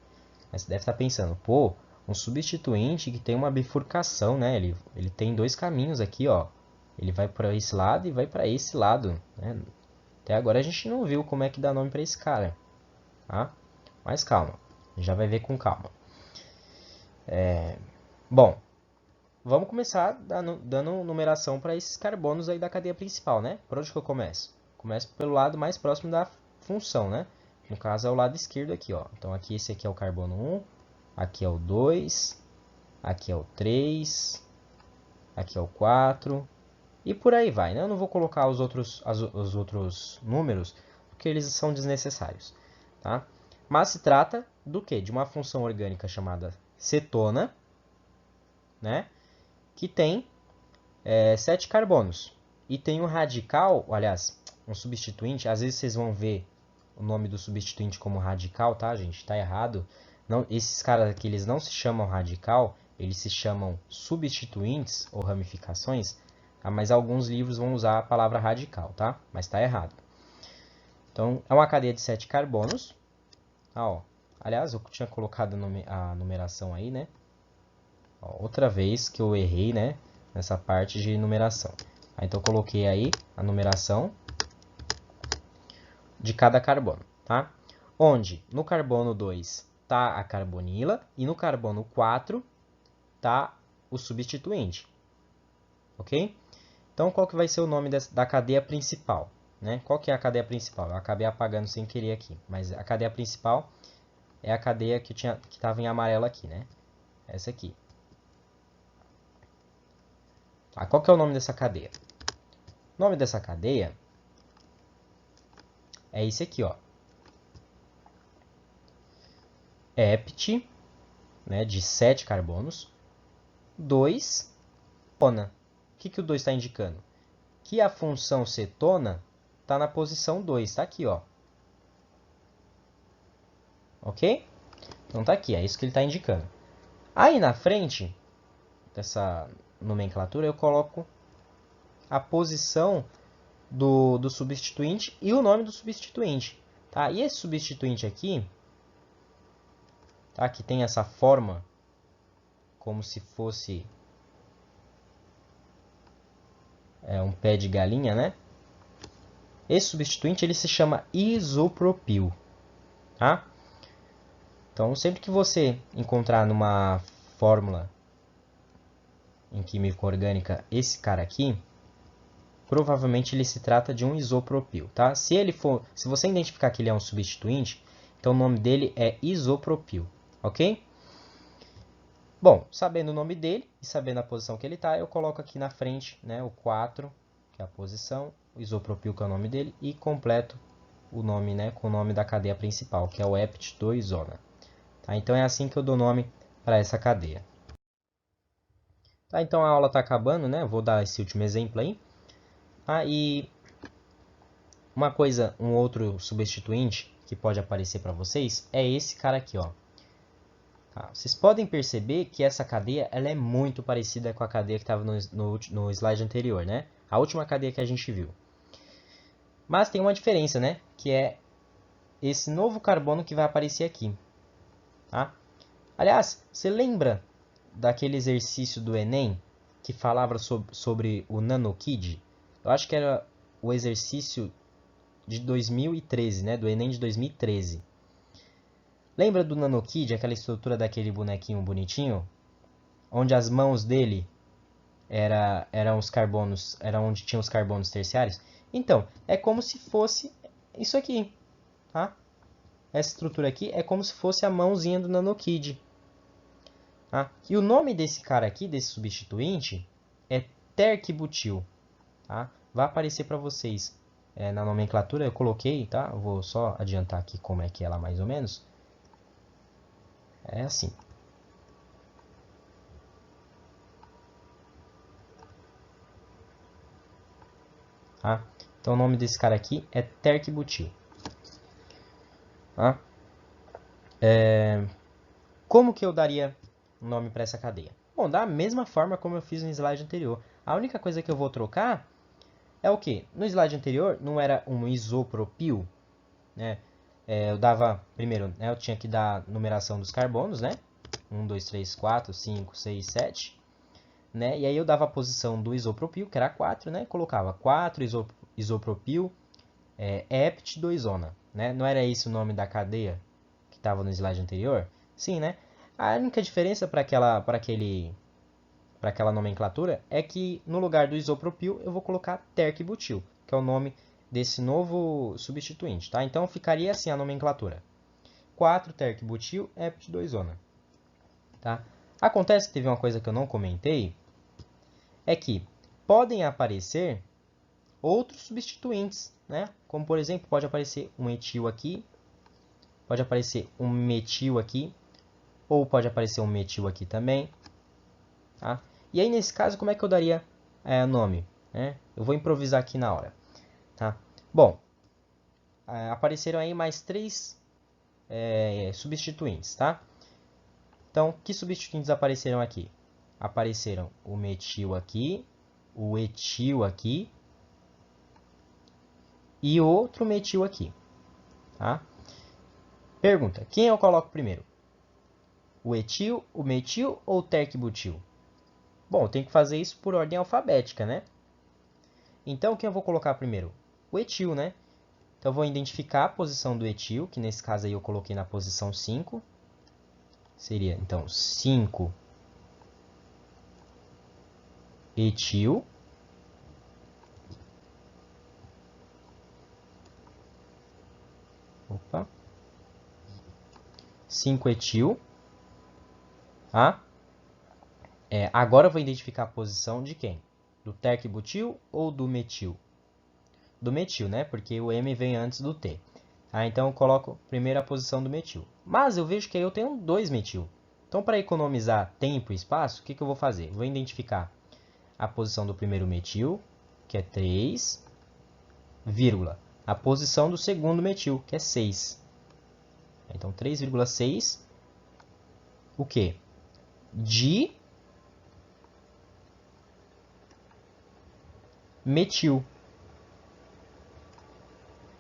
A: Mas você deve estar pensando, pô, um substituinte que tem uma bifurcação, né? Ele tem dois caminhos aqui, ó. Ele vai para esse lado e vai para esse lado, né? Até agora a gente não viu como é que dá nome para esse cara, tá? Mas calma, já vai ver com calma. Bom, vamos começar dando numeração para esses carbonos aí da cadeia principal, né? Por onde que eu começo? Começo pelo lado mais próximo da função, né? No caso é o lado esquerdo aqui, ó. Então aqui esse aqui é o carbono 1, aqui é o 2, aqui é o 3, aqui é o 4 e por aí vai, né? Eu não vou colocar os outros números porque eles são desnecessários, tá? Mas se trata do quê? De uma função orgânica chamada cetona, né? Que tem 7 carbonos. E tem um radical, aliás, um substituinte. Às vezes vocês vão ver o nome do substituinte como radical, tá, gente? Tá errado. Não, esses caras aqui, eles não se chamam radical, eles se chamam substituintes ou ramificações. Tá? Mas alguns livros vão usar a palavra radical, tá? Mas tá errado. Então, é uma cadeia de 7 carbonos. Ah, ó. Aliás, eu tinha colocado a numeração aí, né? Ó, outra vez que eu errei, né? Nessa parte de numeração. Então, eu coloquei aí a numeração de cada carbono, tá? Onde no carbono 2 tá a carbonila e no carbono 4 tá o substituinte, ok? Então, qual que vai ser o nome da cadeia principal? Né? Qual que é a cadeia principal? Eu acabei apagando sem querer aqui, mas a cadeia principal é a cadeia que estava em amarelo aqui, né? Essa aqui. Tá, qual que é o nome dessa cadeia? O nome dessa cadeia é esse aqui, ó. Hept, né, de 7 carbonos, 2 cetona. O que o 2 está indicando? Que a função cetona está na posição 2, está aqui, ó. Ok? Então tá aqui, é isso que ele está indicando. Aí na frente dessa nomenclatura eu coloco a posição do substituinte e o nome do substituinte. Tá? E esse substituinte aqui, tá? Que tem essa forma como se fosse um pé de galinha, né? Esse substituinte ele se chama isopropil, tá? Então, sempre que você encontrar numa fórmula em química orgânica esse cara aqui, provavelmente ele se trata de um isopropil, tá? Se você identificar que ele é um substituinte, então o nome dele é isopropil, ok? Bom, sabendo o nome dele e sabendo a posição que ele está, eu coloco aqui na frente, né, o 4, que é a posição, o isopropil, que é o nome dele, e completo o nome, né, com o nome da cadeia principal, que é o hept-2-zona. Tá? Então é assim que eu dou nome para essa cadeia. Tá, então a aula está acabando, né? Vou dar esse último exemplo aí. E um outro substituinte que pode aparecer para vocês é esse cara aqui, ó. Tá, vocês podem perceber que essa cadeia ela é muito parecida com a cadeia que estava no slide anterior, né? A última cadeia que a gente viu. Mas tem uma diferença, né? Que é esse novo carbono que vai aparecer aqui. Tá? Aliás, você lembra daquele exercício do Enem que falava sobre o NanoKid? Eu acho que era o exercício de 2013, né? Do Enem de 2013. Lembra do NanoKid, aquela estrutura daquele bonequinho bonitinho? Onde as mãos dele eram os carbonos, era onde tinha os carbonos terciários? Então, é como se fosse isso aqui, tá? Essa estrutura aqui é como se fosse a mãozinha do NanoKid. Tá? E o nome desse cara aqui, desse substituinte, é terquibutil. Tá? Vai aparecer para vocês na nomenclatura, eu coloquei, tá? Eu vou só adiantar aqui como é que é ela mais ou menos. É assim. Tá? Então o nome desse cara aqui é terquibutil. Tá? Como que eu daria nome para essa cadeia? Bom, da mesma forma como eu fiz no slide anterior. A única coisa que eu vou trocar é o que? No slide anterior não era um isopropil, né? Eu dava, primeiro, né, eu tinha que dar numeração dos carbonos, né? 1, 2, 3, 4, 5, 6, 7. Né? E aí eu dava a posição do isopropil, que era 4, né? Colocava 4 isopropil, hept 2-ona. Né? Não era esse o nome da cadeia que estava no slide anterior? Sim, né? A única diferença para aquela nomenclatura é que no lugar do isopropil eu vou colocar terc-butil, que é o nome desse novo substituinte, tá? Então ficaria assim a nomenclatura: 4 terc-butil, hept 2-ona, tá? Acontece que teve uma coisa que eu não comentei, é que podem aparecer outros substituintes, né? Como por exemplo, pode aparecer um etil aqui, pode aparecer um metil aqui, ou pode aparecer um metil aqui também, tá? E aí nesse caso, como é que eu daria nome? Né? Eu vou improvisar aqui na hora, tá? Bom, apareceram aí mais 3 substituintes, tá? Então, que substituintes apareceram aqui? Apareceram o metil aqui, o etil aqui e outro metil aqui, tá? Pergunta, quem eu coloco primeiro? O etil, o metil ou o terc-butil? Bom, eu tenho que fazer isso por ordem alfabética, né? Então, quem eu vou colocar primeiro? O etil, né? Então, eu vou identificar a posição do etil, que nesse caso aí eu coloquei na posição 5. Seria, então, 5 etil. Opa. 5 etil. Tá? Agora eu vou identificar a posição de quem? Do terc-butil ou do metil? Do metil, né? Porque o M vem antes do T. Então eu coloco primeiro a posição do metil. Mas eu vejo que aí eu tenho 2 metil. Então, para economizar tempo e espaço, o que eu vou fazer? Vou identificar a posição do primeiro metil, que é 3, vírgula, a posição do segundo metil, que é 6. Então, 3,6, o quê? De metil.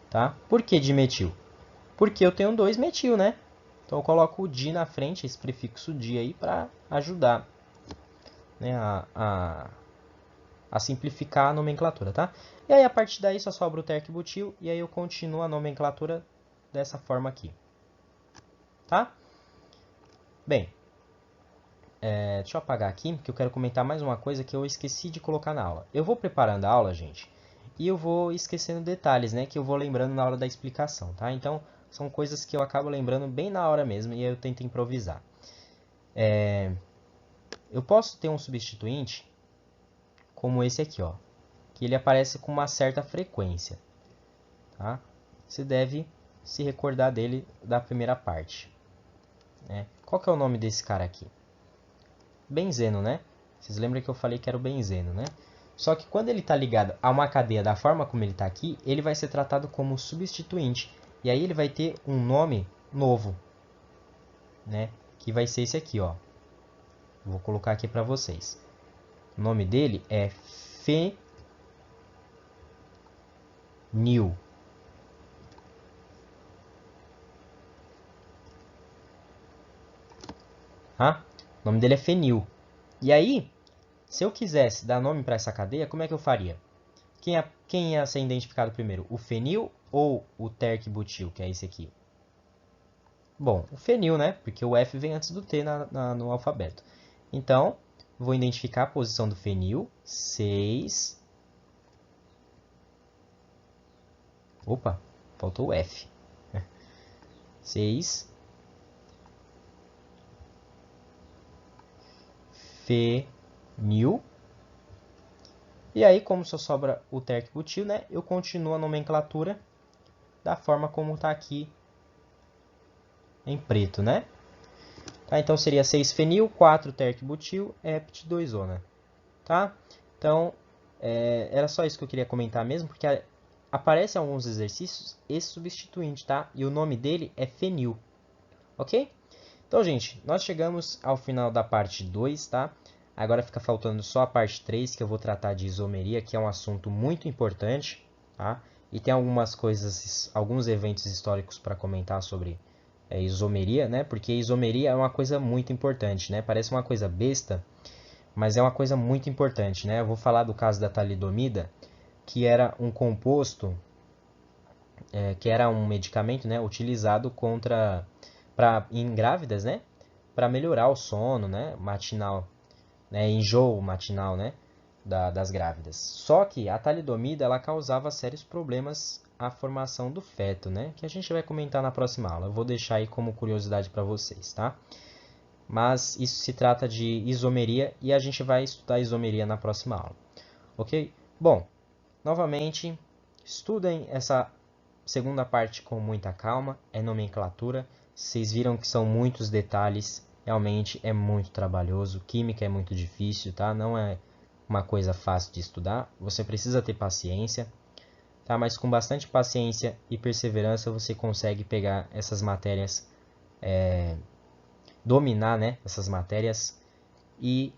A: Tá? Por que de metil? Porque eu tenho 2 metil, né? Então eu coloco o di na frente, esse prefixo di aí, para ajudar, né, a simplificar a nomenclatura, tá? E aí a partir daí só sobra o terc-butil e aí eu continuo a nomenclatura dessa forma aqui, tá? Bem, deixa eu apagar aqui, porque eu quero comentar mais uma coisa que eu esqueci de colocar na aula. Eu vou preparando a aula, gente, e eu vou esquecendo detalhes, né, que eu vou lembrando na hora da explicação, tá? Então, são coisas que eu acabo lembrando bem na hora mesmo e aí eu tento improvisar. Eu posso ter um substituinte como esse aqui, ó, que ele aparece com uma certa frequência, tá? Você deve se recordar dele da primeira parte, né? Qual que é o nome desse cara aqui? Benzeno, né? Vocês lembram que eu falei que era o benzeno, né? Só que quando ele está ligado a uma cadeia da forma como ele está aqui, ele vai ser tratado como substituinte. E aí ele vai ter um nome novo, né? Que vai ser esse aqui, ó. Vou colocar aqui para vocês. O nome dele é fenil. Tá? O nome dele é fenil. E aí, se eu quisesse dar nome para essa cadeia, como é que eu faria? Quem ia ser identificado primeiro? O fenil ou o terc-butil, que é esse aqui? Bom, o fenil, né? Porque o F vem antes do T no alfabeto. Então, vou identificar a posição do fenil. 6. Opa, faltou o F. 6. Fenil. E aí, como só sobra o terc-butil, né? Eu continuo a nomenclatura da forma como está aqui em preto, né? Tá? Então, seria 6 fenil, 4 terc-butil, hept 2-ona. Tá? Então, era só isso que eu queria comentar mesmo, porque aparece em alguns exercícios esse substituinte, tá? E o nome dele é fenil, ok? Então, gente, nós chegamos ao final da parte 2, tá? Agora fica faltando só a parte 3, que eu vou tratar de isomeria, que é um assunto muito importante, tá? E tem algumas coisas, alguns eventos históricos para comentar sobre isomeria, né? Porque isomeria é uma coisa muito importante, né? Parece uma coisa besta, mas é uma coisa muito importante, né? Eu vou falar do caso da talidomida, que era um composto, que era um medicamento, né, utilizado em grávidas, né, para melhorar o sono, né, matinal, né, enjoo matinal, né, das grávidas. Só que a talidomida ela causava sérios problemas à formação do feto, né, que a gente vai comentar na próxima aula. Eu vou deixar aí como curiosidade para vocês, tá? Mas isso se trata de isomeria e a gente vai estudar isomeria na próxima aula, ok? Bom, novamente, estudem essa segunda parte com muita calma, é nomenclatura. Vocês viram que são muitos detalhes, realmente é muito trabalhoso. Química é muito difícil, tá? Não é uma coisa fácil de estudar. Você precisa ter paciência, tá? Mas com bastante paciência e perseverança você consegue pegar essas matérias, dominar, né, essas matérias e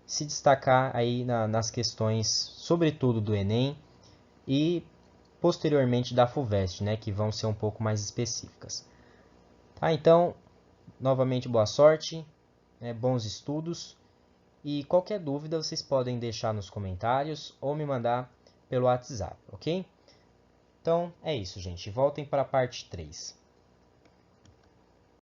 A: se destacar aí nas questões, sobretudo do Enem e posteriormente da FUVEST, né, que vão ser um pouco mais específicas. Tá, então, novamente boa sorte, né, bons estudos e qualquer dúvida vocês podem deixar nos comentários ou me mandar pelo WhatsApp, ok? Então é isso, gente. Voltem para a parte 3.